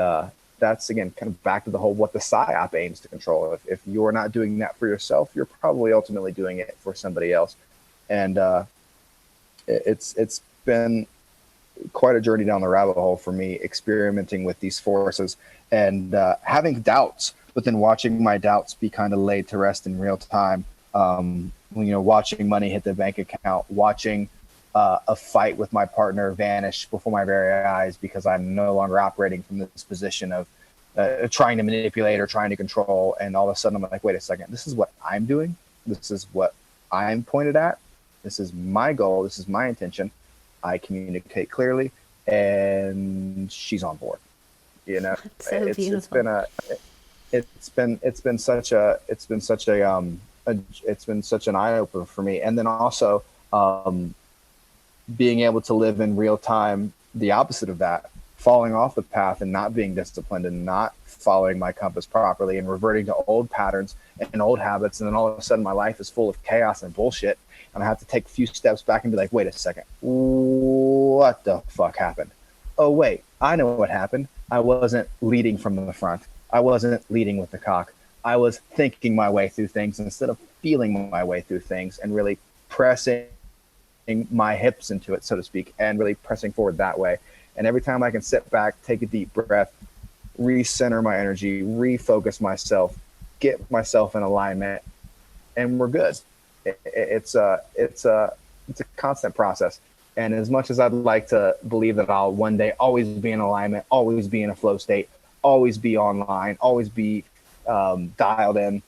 that's, again, kind of back to the whole what the psyop aims to control. If you're not doing that for yourself, you're probably ultimately doing it for somebody else. And it's been quite a journey down the rabbit hole for me, experimenting with these forces and having doubts, but then watching my doubts be kind of laid to rest in real time. Watching money hit the bank account, watching a fight with my partner vanish before my very eyes because I'm no longer operating from this position of trying to manipulate or trying to control. And all of a sudden I'm like, wait a second, this is what I'm doing. This is what I'm pointed at. This is my goal. This is my intention. I communicate clearly, and she's on board. So beautiful. It's been such an eye opener for me. And then also being able to live in real time the opposite of that, falling off the path and not being disciplined and not following my compass properly and reverting to old patterns and old habits. And then all of a sudden my life is full of chaos and bullshit. And I have to take a few steps back and be like, wait a second, what the fuck happened? Oh, wait, I know what happened. I wasn't leading from the front. I wasn't leading with the cock. I was thinking my way through things instead of feeling my way through things and really pressing my hips into it, so to speak, and really pressing forward that way. And every time I can sit back, take a deep breath, recenter my energy, refocus myself, get myself in alignment, and we're good. It's a constant process. And as much as I'd like to believe that I'll one day always be in alignment, always be in a flow state, always be online, always be dialed in,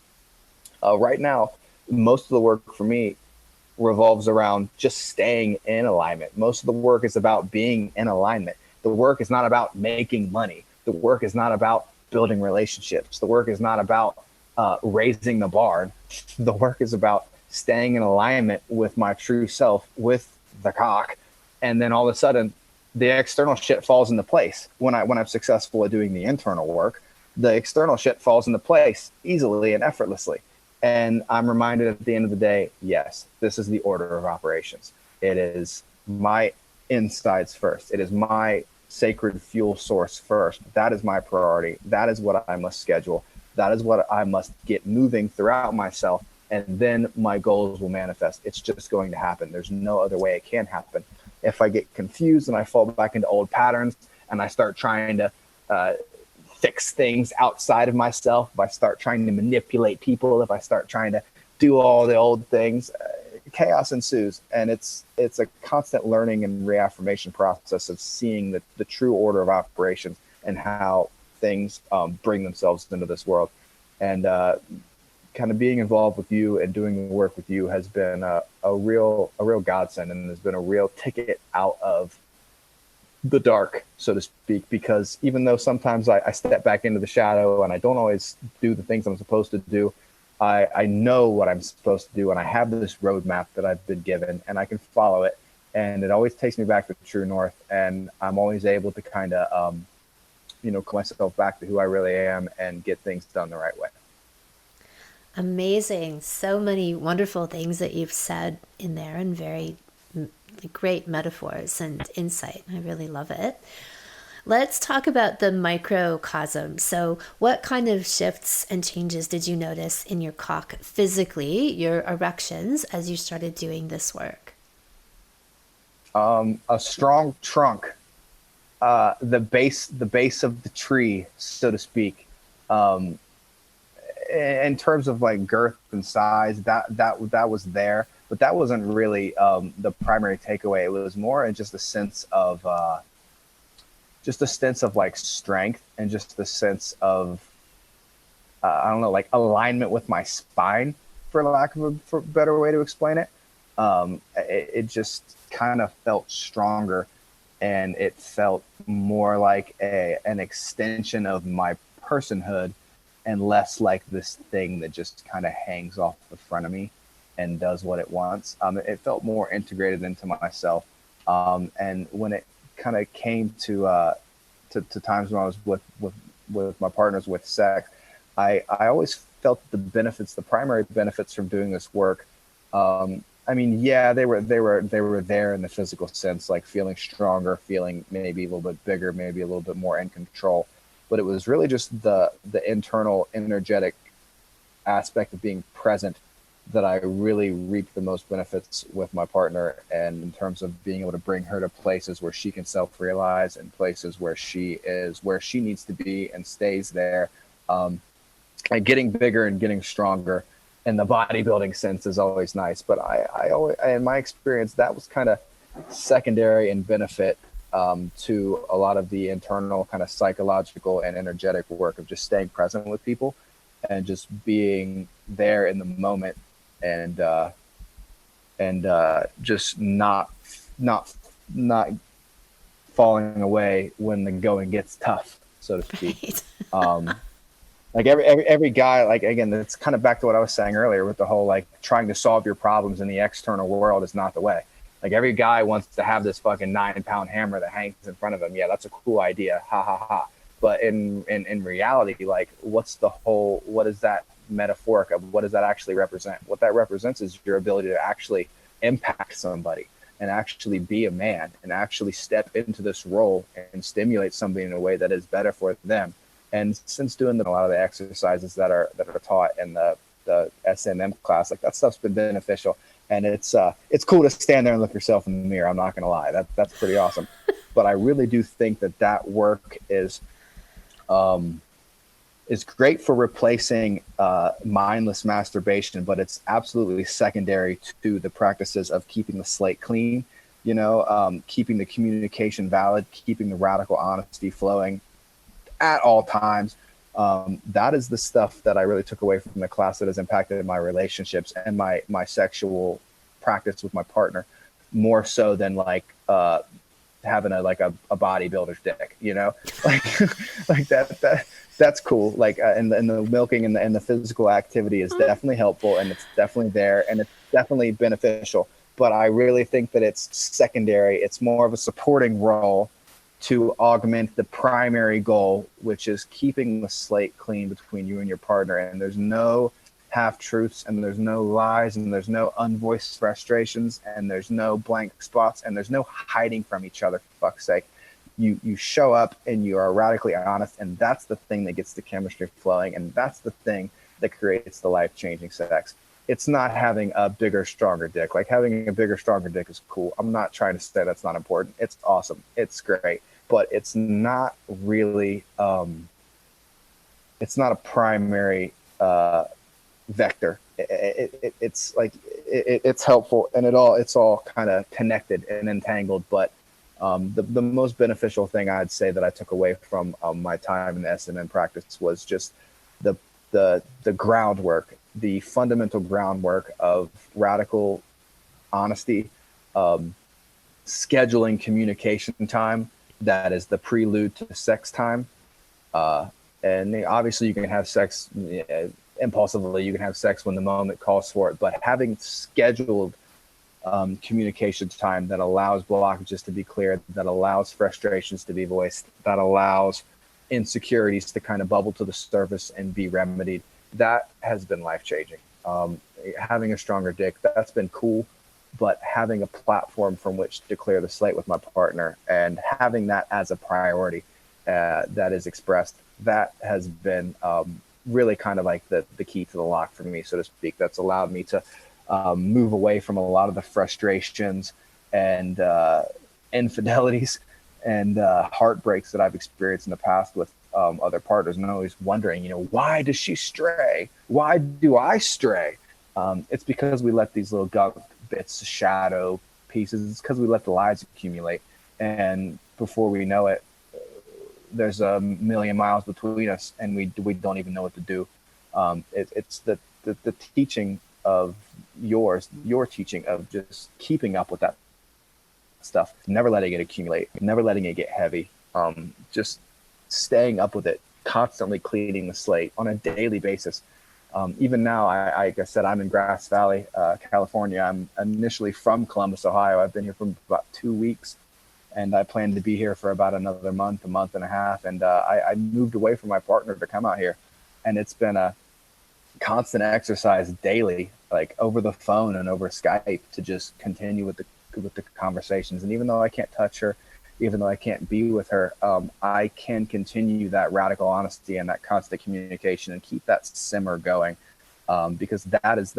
right now, most of the work for me revolves around just staying in alignment. Most of the work is about being in alignment. The work is not about making money. The work is not about building relationships. The work is not about raising the bar. The work is about staying in alignment with my true self, with the cock. And then all of a sudden the external shit falls into place. When I'm successful at doing the internal work, the external shit falls into place easily and effortlessly. And I'm reminded at the end of the day, yes, this is the order of operations. It is my insides first. It is my sacred fuel source first. That is my priority. That is what I must schedule. That is what I must get moving throughout myself. And then my goals will manifest. It's just going to happen. There's no other way it can happen. If I get confused and I fall back into old patterns and I start trying to fix things outside of myself, if I start trying to manipulate people, if I start trying to do all the old things, chaos ensues. And it's a constant learning and reaffirmation process of seeing the true order of operations and how things bring themselves into this world. And kind of being involved with you and doing the work with you has been a real godsend, and has been a real ticket out of the dark, so to speak, because even though sometimes I step back into the shadow and I don't always do the things I'm supposed to do, I know what I'm supposed to do, and I have this roadmap that I've been given, and I can follow it, and it always takes me back to true north, and I'm always able to kind of, call myself back to who I really am and get things done the right way. Amazing. So many wonderful things that you've said in there, and very great metaphors and insight. I really love it. Let's talk about the microcosm. So, what kind of shifts and changes did you notice in your cock physically, your erections, as you started doing this work? A strong trunk, the base of the tree, so to speak. Um, in terms of like girth and size, that was there, but that wasn't really the primary takeaway. It was more in just a sense of like strength, and just the sense of I don't know, like alignment with my spine, for lack of a better way to explain it. It just kind of felt stronger, and it felt more like an extension of my personhood, and less like this thing that just kind of hangs off the front of me and does what it wants. It felt more integrated into myself. And when it kind of came to times when I was with my partners with sex, I always felt the primary benefits from doing this work. I mean, yeah, they were there in the physical sense, like feeling stronger, feeling maybe a little bit bigger, maybe a little bit more in control. But it was really just the internal energetic aspect of being present that I really reaped the most benefits with my partner, and in terms of being able to bring her to places where she can self-realize, and places where she is where she needs to be and stays there, and getting bigger and getting stronger. And the bodybuilding sense is always nice, but I always, in my experience, that was kind of secondary in benefit to a lot of the internal kind of psychological and energetic work of just staying present with people and just being there in the moment, and just not falling away when the going gets tough, so to speak. Right. Like every guy, like, again, it's kind of back to what I was saying earlier with the whole, like, trying to solve your problems in the external world is not the way. Like, every guy wants to have this fucking 9-pound hammer that hangs in front of him. Yeah, that's a cool idea. Ha ha ha. But in reality, like, what is that metaphoric of? What does that actually represent? What that represents is your ability to actually impact somebody, and actually be a man, and actually step into this role and stimulate somebody in a way that is better for them. And since doing a lot of the exercises that are taught in the SMM class, like, that stuff's been beneficial. And it's cool to stand there and look yourself in the mirror. I'm not going to lie. That's pretty awesome. But I really do think that work is great for replacing mindless masturbation, but it's absolutely secondary to the practices of keeping the slate clean, keeping the communication valid, keeping the radical honesty flowing at all times. That is the stuff that I really took away from the class that has impacted my relationships and my sexual practice with my partner, more so than like having a bodybuilder's dick, like that's cool. Like, and the milking and the physical activity is definitely helpful, and it's definitely there, and it's definitely beneficial. But I really think that it's secondary. It's more of a supporting role to augment the primary goal, which is keeping the slate clean between you and your partner. And there's no half-truths, and there's no lies, and there's no unvoiced frustrations, and there's no blank spots, and there's no hiding from each other, for fuck's sake. You show up and you are radically honest, and that's the thing that gets the chemistry flowing, and that's the thing that creates the life-changing sex. It's not having a bigger, stronger dick. Like, having a bigger, stronger dick is cool. I'm not trying to say that's not important. It's awesome. It's great. But it's not really, it's not a primary vector. It's like, it's helpful, and it's all kind of connected and entangled. But the most beneficial thing I'd say that I took away from my time in the SMN practice was just the groundwork, the fundamental groundwork of radical honesty, scheduling communication time, that is the prelude to sex time. And obviously you can have sex impulsively, you can have sex when the moment calls for it, but having scheduled communication time that allows blockages to be cleared, that allows frustrations to be voiced, that allows insecurities to kind of bubble to the surface and be remedied, that has been life-changing. Having a stronger dick, that's been cool, but having a platform from which to clear the slate with my partner and having that as a priority that is expressed, that has been really kind of like the key to the lock for me, so to speak. That's allowed me to move away from a lot of the frustrations and infidelities and heartbreaks that I've experienced in the past with other partners. And I'm always wondering, why does she stray? Why do I stray? It's because we let these little gunk bits, shadow pieces. It's because we let the lies accumulate. And before we know it, there's a million miles between us, and we don't even know what to do. It's the teaching of your teaching of just keeping up with that stuff, never letting it accumulate, never letting it get heavy, just staying up with it, constantly cleaning the slate on a daily basis. Even now, like I said, I'm in Grass Valley, California. I'm initially from Columbus, Ohio. I've been here for about 2 weeks, and I plan to be here for about another month, a month and a half. And I moved away from my partner to come out here, and it's been a constant exercise daily, like over the phone and over Skype, to just continue with the conversations. And even though I can't touch her, even though I can't be with her, I can continue that radical honesty and that constant communication and keep that simmer going, because that is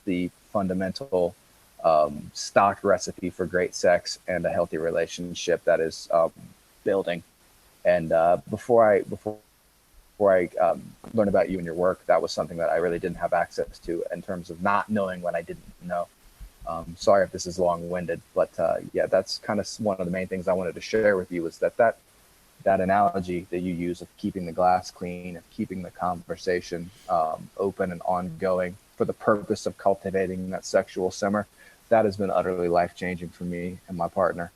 the fundamental stock recipe for great sex and a healthy relationship that is building. And before I learned about you and your work, that was something that I really didn't have access to in terms of not knowing what I didn't know. Sorry if this is long-winded, but yeah, that's kind of one of the main things I wanted to share with you, is that analogy that you use of keeping the glass clean, of keeping the conversation open and ongoing for the purpose of cultivating that sexual simmer, that has been utterly life-changing for me and my partner.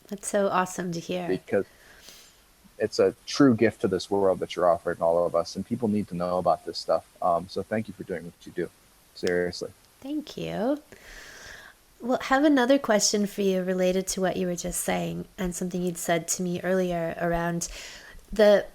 That's so awesome to hear. Because it's a true gift to this world that you're offering all of us, and people need to know about this stuff. So thank you for doing what you do. Seriously. Thank you. Well, I have another question for you related to what you were just saying and something you'd said to me earlier around the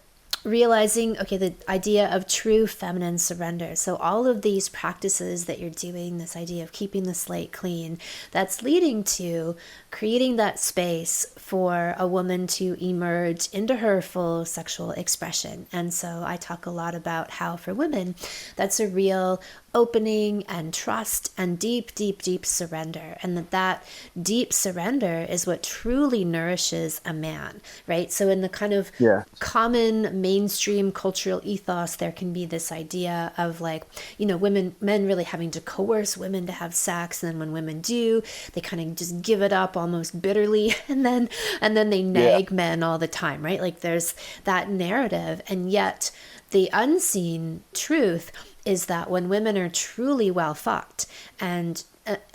realizing, okay, the idea of true feminine surrender. So all of these practices that you're doing, this idea of keeping the slate clean, that's leading to creating that space for a woman to emerge into her full sexual expression. And so I talk a lot about how for women, that's a real opening and trust and deep, deep, deep surrender. And that deep surrender is what truly nourishes a man, right? So in the kind of common mainstream cultural ethos, there can be this idea of like, men really having to coerce women to have sex. And then when women do, they kind of just give it up almost bitterly. And then they nag men all the time, right? Like there's that narrative. And yet the unseen truth is that when women are truly well fucked and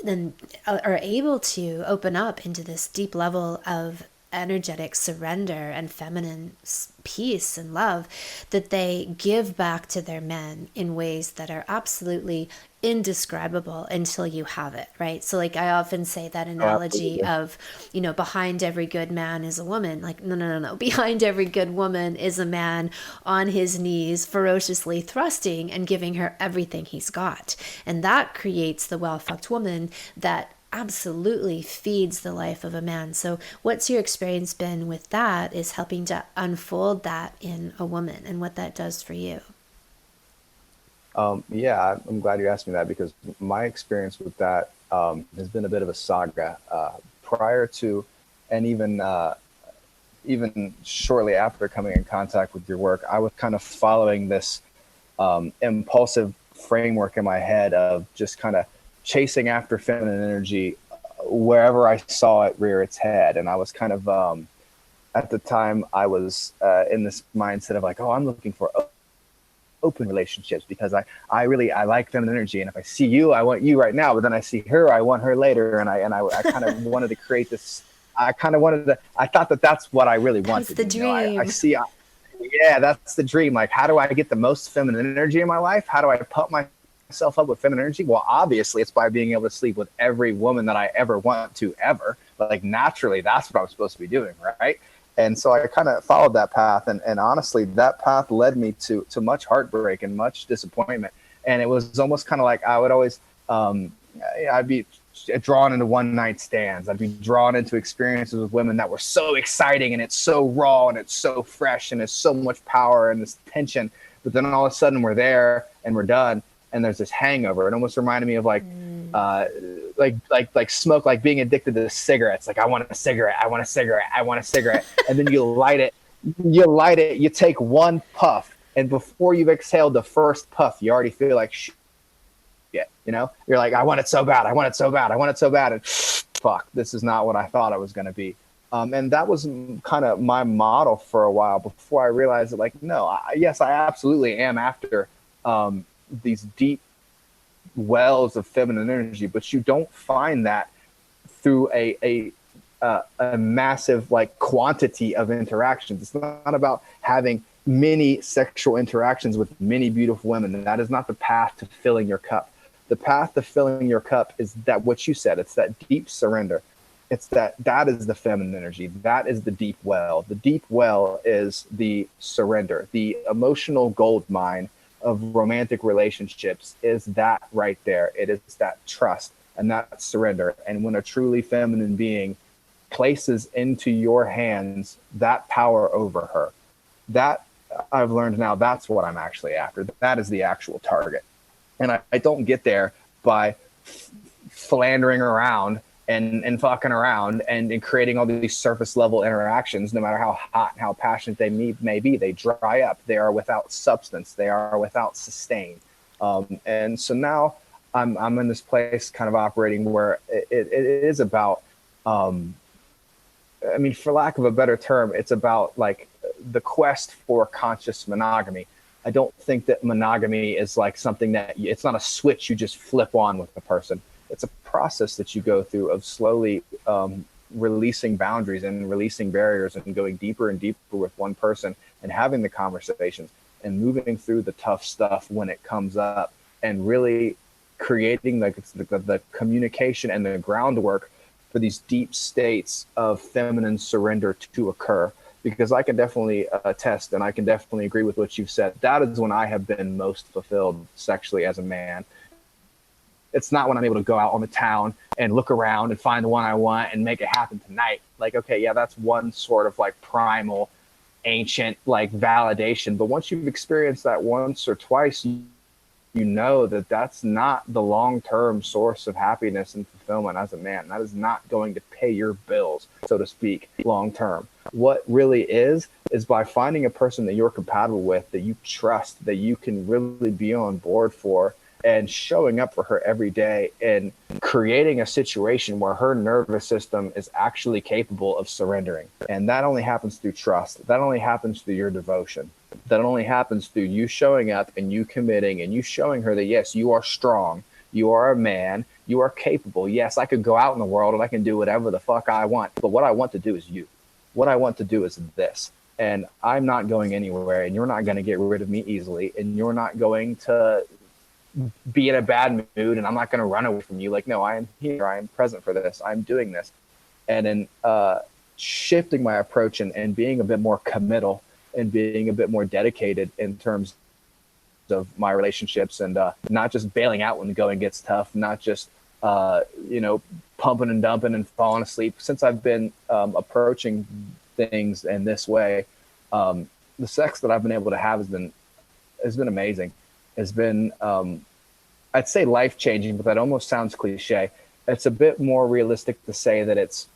then are able to open up into this deep level of energetic surrender and feminine peace and love, that they give back to their men in ways that are absolutely indescribable until you have it, right? So like I often say that analogy of, behind every good man is a woman. Like, no. Behind every good woman is a man on his knees, ferociously thrusting and giving her everything he's got. And that creates the well-fucked woman that absolutely feeds the life of a man. So what's your experience been with that, is helping to unfold that in a woman and what that does for you? Yeah, I'm glad you asked me that, because my experience with that has been a bit of a saga. Prior to, and even shortly after coming in contact with your work, I was kind of following this impulsive framework in my head of just kind of chasing after feminine energy wherever I saw it rear its head. And I was kind of, at the time, I was in this mindset of like, oh, I'm looking for open relationships because I like feminine energy. And if I see you, I want you right now, but then I see her, I want her later. And I kind of wanted to create this I kind of wanted to, I thought that that's what I really That's wanted. the You know, I dream. see, yeah, that's the dream. Like, how do I get the most feminine energy in my life? How do I pump myself up with feminine energy? Well, obviously, it's by being able to sleep with every woman that I ever want to ever. But like, naturally, that's what I'm supposed to be doing, right? And so I kind of followed that path, and honestly, that path led me to much heartbreak and much disappointment. And it was almost kind of like I would always, I'd be drawn into one night stands. I'd be drawn into experiences with women that were so exciting, and it's so raw, and it's so fresh, and it's so much power and this tension. But then all of a sudden we're there and we're done, and there's this hangover. It almost reminded me of like smoke, like being addicted to cigarettes. Like, I want a cigarette, I want a cigarette, I want a cigarette. And then you light it, you take one puff, and before you've exhaled the first puff, you already feel like shit. You know, you're like, I want it so bad, I want it so bad, I want it so bad, and fuck, this is not what I thought it was going to be. And that was kind of my model for a while before I realized that, like, no, yes, I absolutely am after these deep wells of feminine energy, but you don't find that through a massive like quantity of interactions. It's not about having many sexual interactions with many beautiful women. And that is not the path to filling your cup. The path to filling your cup is that what you said, it's that deep surrender. It's that is the feminine energy. That is the deep well. The deep well is the surrender. The emotional gold mine of romantic relationships is that right there. It is that trust and that surrender. And when a truly feminine being places into your hands that power over her, that I've learned now, that's what I'm actually after. That is the actual target. And I don't get there by philandering around and fucking around and creating all these surface level interactions. No matter how hot and how passionate they may be, they dry up. They are without substance. They are without sustain. And so now I'm in this place kind of operating where it is about, I mean, for lack of a better term, it's about like the quest for conscious monogamy. I don't think that monogamy is like something that it's not a switch you just flip on with the person. It's a process that you go through of slowly releasing boundaries and releasing barriers and going deeper and deeper with one person and having the conversations and moving through the tough stuff when it comes up and really creating the communication and the groundwork for these deep states of feminine surrender to occur. Because I can definitely attest, and I can definitely agree with what you've said. That is when I have been most fulfilled sexually as a man. It's not when I'm able to go out on the town and look around and find the one I want and make it happen tonight. Like, okay, yeah, that's one sort of like primal, ancient like validation. But once you've experienced that once or twice, you know that that's not the long-term source of happiness and fulfillment as a man. That is not going to pay your bills, so to speak, long-term. What really is by finding a person that you're compatible with, that you trust, that you can really be on board for, and showing up for her every day and creating a situation where her nervous system is actually capable of surrendering. And that only happens through trust. That only happens through your devotion. That only happens through you showing up and you committing and you showing her that, yes, you are strong. You are a man. You are capable. Yes, I could go out in the world and I can do whatever the fuck I want. But what I want to do is you. What I want to do is this. And I'm not going anywhere, and you're not going to get rid of me easily, and you're not going to be in a bad mood, and I'm not going to run away from you. Like, no, I am here. I am present for this. I'm doing this. And in shifting my approach and being a bit more committal and being a bit more dedicated in terms of my relationships, and not just bailing out when the going gets tough, not just, pumping and dumping and falling asleep. Since I've been approaching things in this way, the sex that I've been able to have has been amazing. Has been, I'd say life-changing, but that almost sounds cliche. It's a bit more realistic to say that it's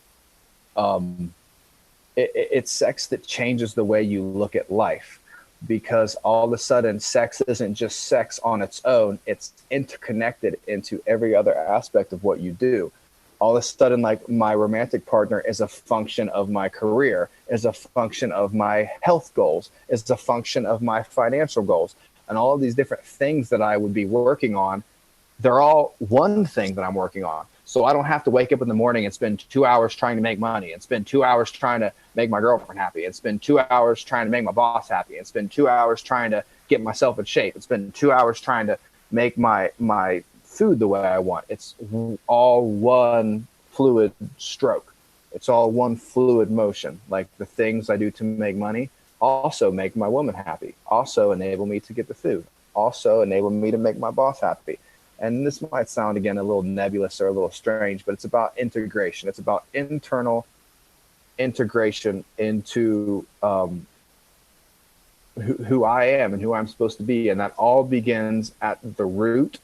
sex that changes the way you look at life, because all of a sudden sex isn't just sex on its own. It's interconnected into every other aspect of what you do. All of a sudden, like, my romantic partner is a function of my career, is a function of my health goals, is a function of my financial goals. And all of these different things that I would be working on, they're all one thing that I'm working on. So I don't have to wake up in the morning and spend 2 hours trying to make money, and spend 2 hours trying to make my girlfriend happy, and spend 2 hours trying to make my boss happy, and spend 2 hours trying to get myself in shape, and spend 2 hours trying to make my food the way I want. It's all one fluid stroke. It's all one fluid motion. Like the things I do to make money also make my woman happy, also enable me to get the food, also enable me to make my boss happy. And this might sound, again, a little nebulous or a little strange, but it's about integration. It's about internal integration into who I am and who I'm supposed to be. And that all begins at the root,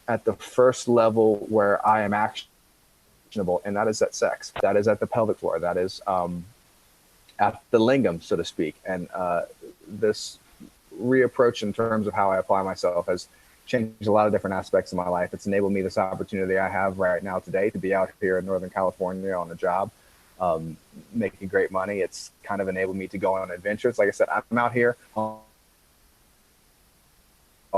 at the first level where I am actionable, and that is at sex. That is at the pelvic floor. That is at the lingam, so to speak. And this reapproach in terms of how I apply myself has changed a lot of different aspects of my life. It's enabled me this opportunity I have right now today to be out here in Northern California on a job, making great money. It's kind of enabled me to go on adventures. Like I said, I'm out here of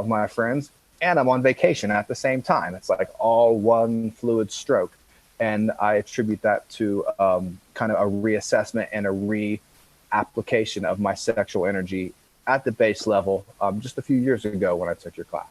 my friends, and I'm on vacation at the same time. It's like all one fluid stroke. And I attribute that to kind of a reassessment and a reapplication of my sexual energy at the base level just a few years ago when I took your class.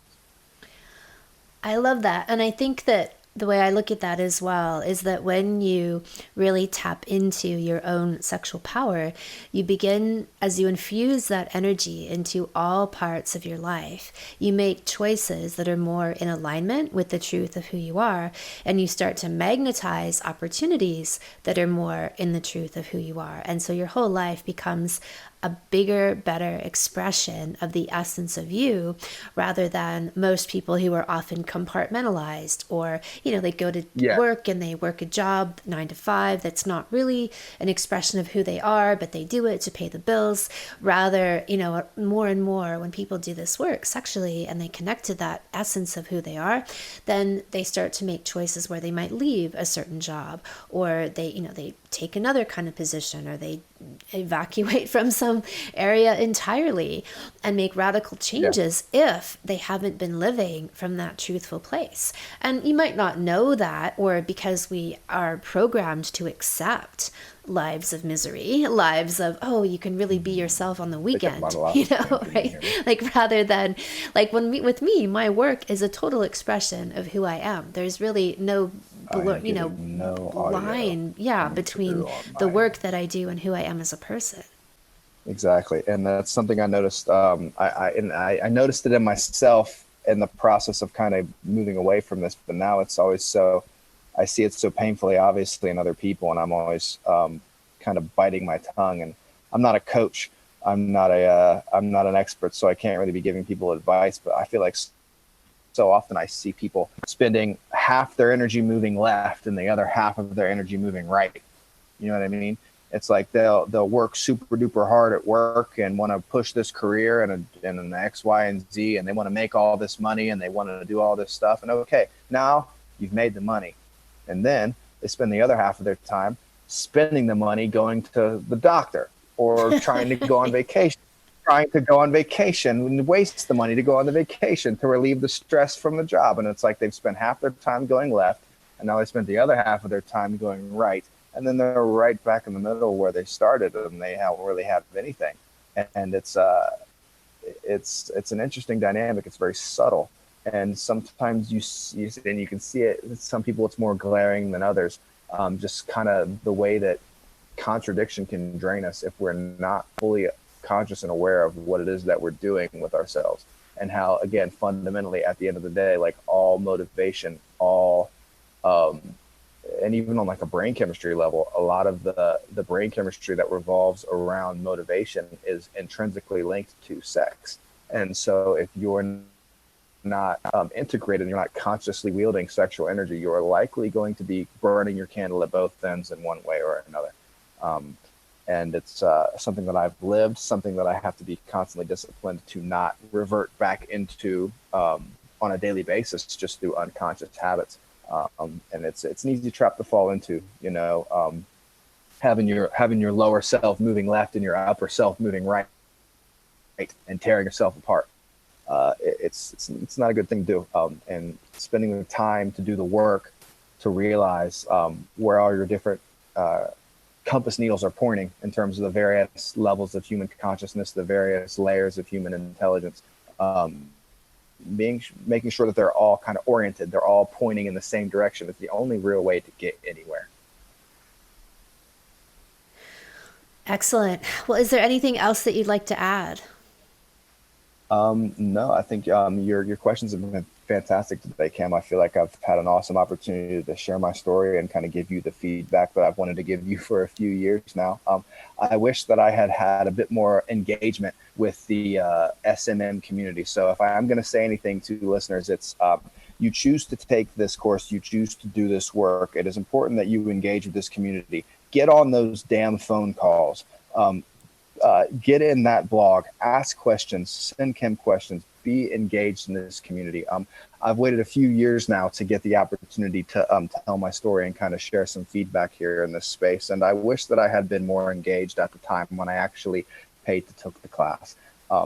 I love that. And I think that the way I look at that as well is that when you really tap into your own sexual power, you begin, as you infuse that energy into all parts of your life, you make choices that are more in alignment with the truth of who you are, and you start to magnetize opportunities that are more in the truth of who you are. And so your whole life becomes a bigger, better expression of the essence of you, rather than most people who are often compartmentalized, or, they go to work and they work a job 9 to 5 that's not really an expression of who they are, but they do it to pay the bills. Rather, more and more when people do this work sexually and they connect to that essence of who they are, then they start to make choices where they might leave a certain job, or they take another kind of position, or they evacuate from some area entirely and make radical changes if they haven't been living from that truthful place. And you might not know that, or because we are programmed to accept lives of misery, lives of, you can really be yourself on the weekend, right? Like, rather than, like, with me, my work is a total expression of who I am. There's really no line between the work that I do and who I am as a person. Exactly. And that's something I noticed. I noticed it in myself in the process of kind of moving away from this, but now it's always I see it so painfully, obviously, in other people, and I'm always kind of biting my tongue. And I'm not a coach. I'm not an expert, so I can't really be giving people advice, but I feel like so often I see people spending half their energy moving left and the other half of their energy moving right. You know what I mean? It's like they'll work super duper hard at work and want to push this career and an X, Y, and Z, and they want to make all this money and they want to do all this stuff. And okay, now you've made the money. And then they spend the other half of their time spending the money going to the doctor or trying to go on vacation. And waste the money to go on the vacation to relieve the stress from the job. And it's like they've spent half their time going left, and now they spent the other half of their time going right. And then they're right back in the middle where they started, and they don't really have anything. And it's an interesting dynamic. It's very subtle. And sometimes you can see it. Some people, it's more glaring than others. Just kind of the way that contradiction can drain us if we're not fully conscious and aware of what it is that we're doing with ourselves, and how, again, fundamentally at the end of the day, like all motivation, and even on like a brain chemistry level, a lot of the brain chemistry that revolves around motivation is intrinsically linked to sex. And so if you're not integrated and you're not consciously wielding sexual energy, you're likely going to be burning your candle at both ends in one way or another. And it's something that I've lived, something that I have to be constantly disciplined to not revert back into on a daily basis, just through unconscious habits. And it's an easy trap to fall into, having your lower self moving left and your upper self moving right, and tearing yourself apart. It's not a good thing to do. And spending the time to do the work to realize where all your different compass needles are pointing in terms of the various levels of human consciousness, the various layers of human intelligence, making sure that they're all kind of oriented, they're all pointing in the same direction. It's the only real way to get anywhere. Excellent. Well, is there anything else that you'd like to add? No, I think your questions have been fantastic today, Cam. I feel like I've had an awesome opportunity to share my story and kind of give you the feedback that I've wanted to give you for a few years now. I wish that I had had a bit more engagement with the SMM community. So if I'm going to say anything to listeners, it's you choose to take this course, you choose to do this work. It is important that you engage with this community. Get on those damn phone calls. Get in that blog, ask questions, send Kim questions, be engaged in this community. I've waited a few years now to get the opportunity to tell my story and kind of share some feedback here in this space. And I wish that I had been more engaged at the time when I actually paid to take the class.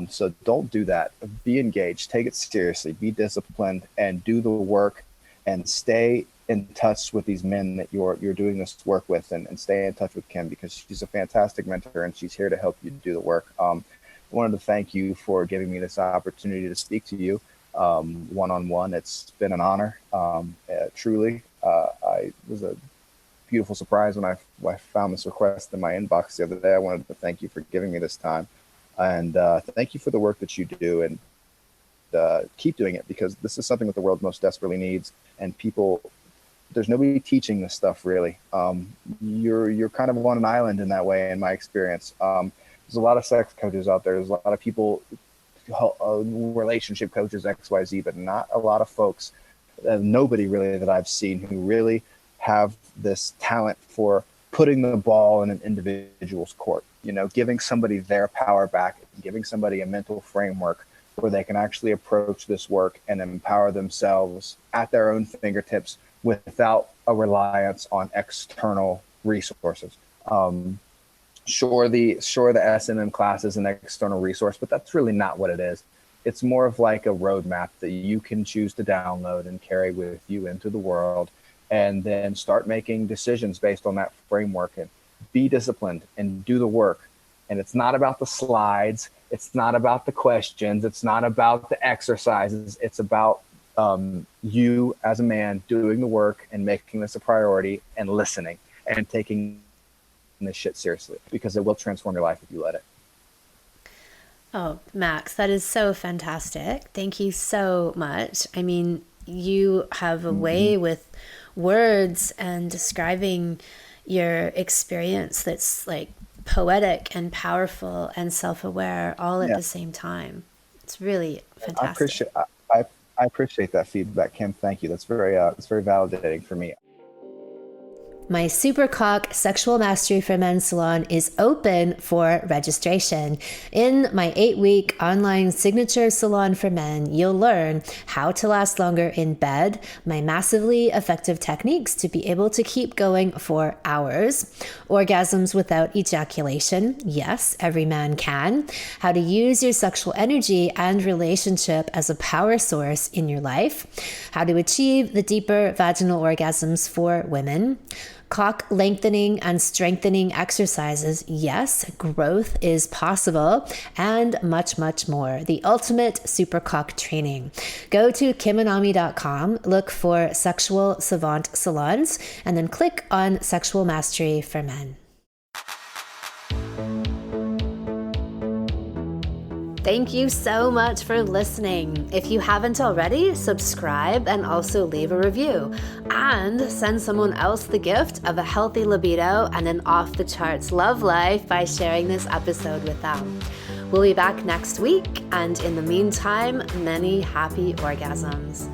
So don't do that. Be engaged, take it seriously, be disciplined, and do the work, and stay in touch with these men that you're doing this work with, and stay in touch with Kim, because she's a fantastic mentor and she's here to help you do the work. I wanted to thank you for giving me this opportunity to speak to you one-on-one. It's been an honor, truly. It was a beautiful surprise when I found this request in my inbox the other day. I wanted to thank you for giving me this time, and thank you for the work that you do, and keep doing it, because this is something that the world most desperately needs. And people, there's nobody teaching this stuff really. You're kind of on an island in that way, in my experience. There's a lot of sex coaches out there. There's a lot of people, relationship coaches, XYZ, but not a lot of folks, nobody really that I've seen who really have this talent for putting the ball in an individual's court, giving somebody their power back, giving somebody a mental framework where they can actually approach this work and empower themselves at their own fingertips without a reliance on external resources. Sure, the SMM class is an external resource, but that's really not what it is. It's more of like a roadmap that you can choose to download and carry with you into the world, and then start making decisions based on that framework, and be disciplined and do the work. And it's not about the slides. It's not about the questions. It's not about the exercises. It's about you as a man doing the work and making this a priority, and listening and taking this shit seriously, because it will transform your life if you let it. Oh, Max, that is so fantastic. Thank you so much. I mean, you have a way with words and describing your experience that's like poetic and powerful and self-aware all at the same time. It's really fantastic. I appreciate that feedback, Kim. Thank you. That's very validating for me. My Supercock Sexual Mastery for Men Salon is open for registration. In my 8-week online signature salon for men, you'll learn how to last longer in bed, my massively effective techniques to be able to keep going for hours, orgasms without ejaculation, yes, every man can, how to use your sexual energy and relationship as a power source in your life, how to achieve the deeper vaginal orgasms for women, cock lengthening and strengthening exercises, yes, growth is possible, and much, much more. The ultimate Supercock training. Go to kimanami.com, look for Sexual Savant Salons, and then click on Sexual Mastery for Men. Thank you so much for listening. If you haven't already, subscribe and also leave a review. And send someone else the gift of a healthy libido and an off-the-charts love life by sharing this episode with them. We'll be back next week, and in the meantime, many happy orgasms.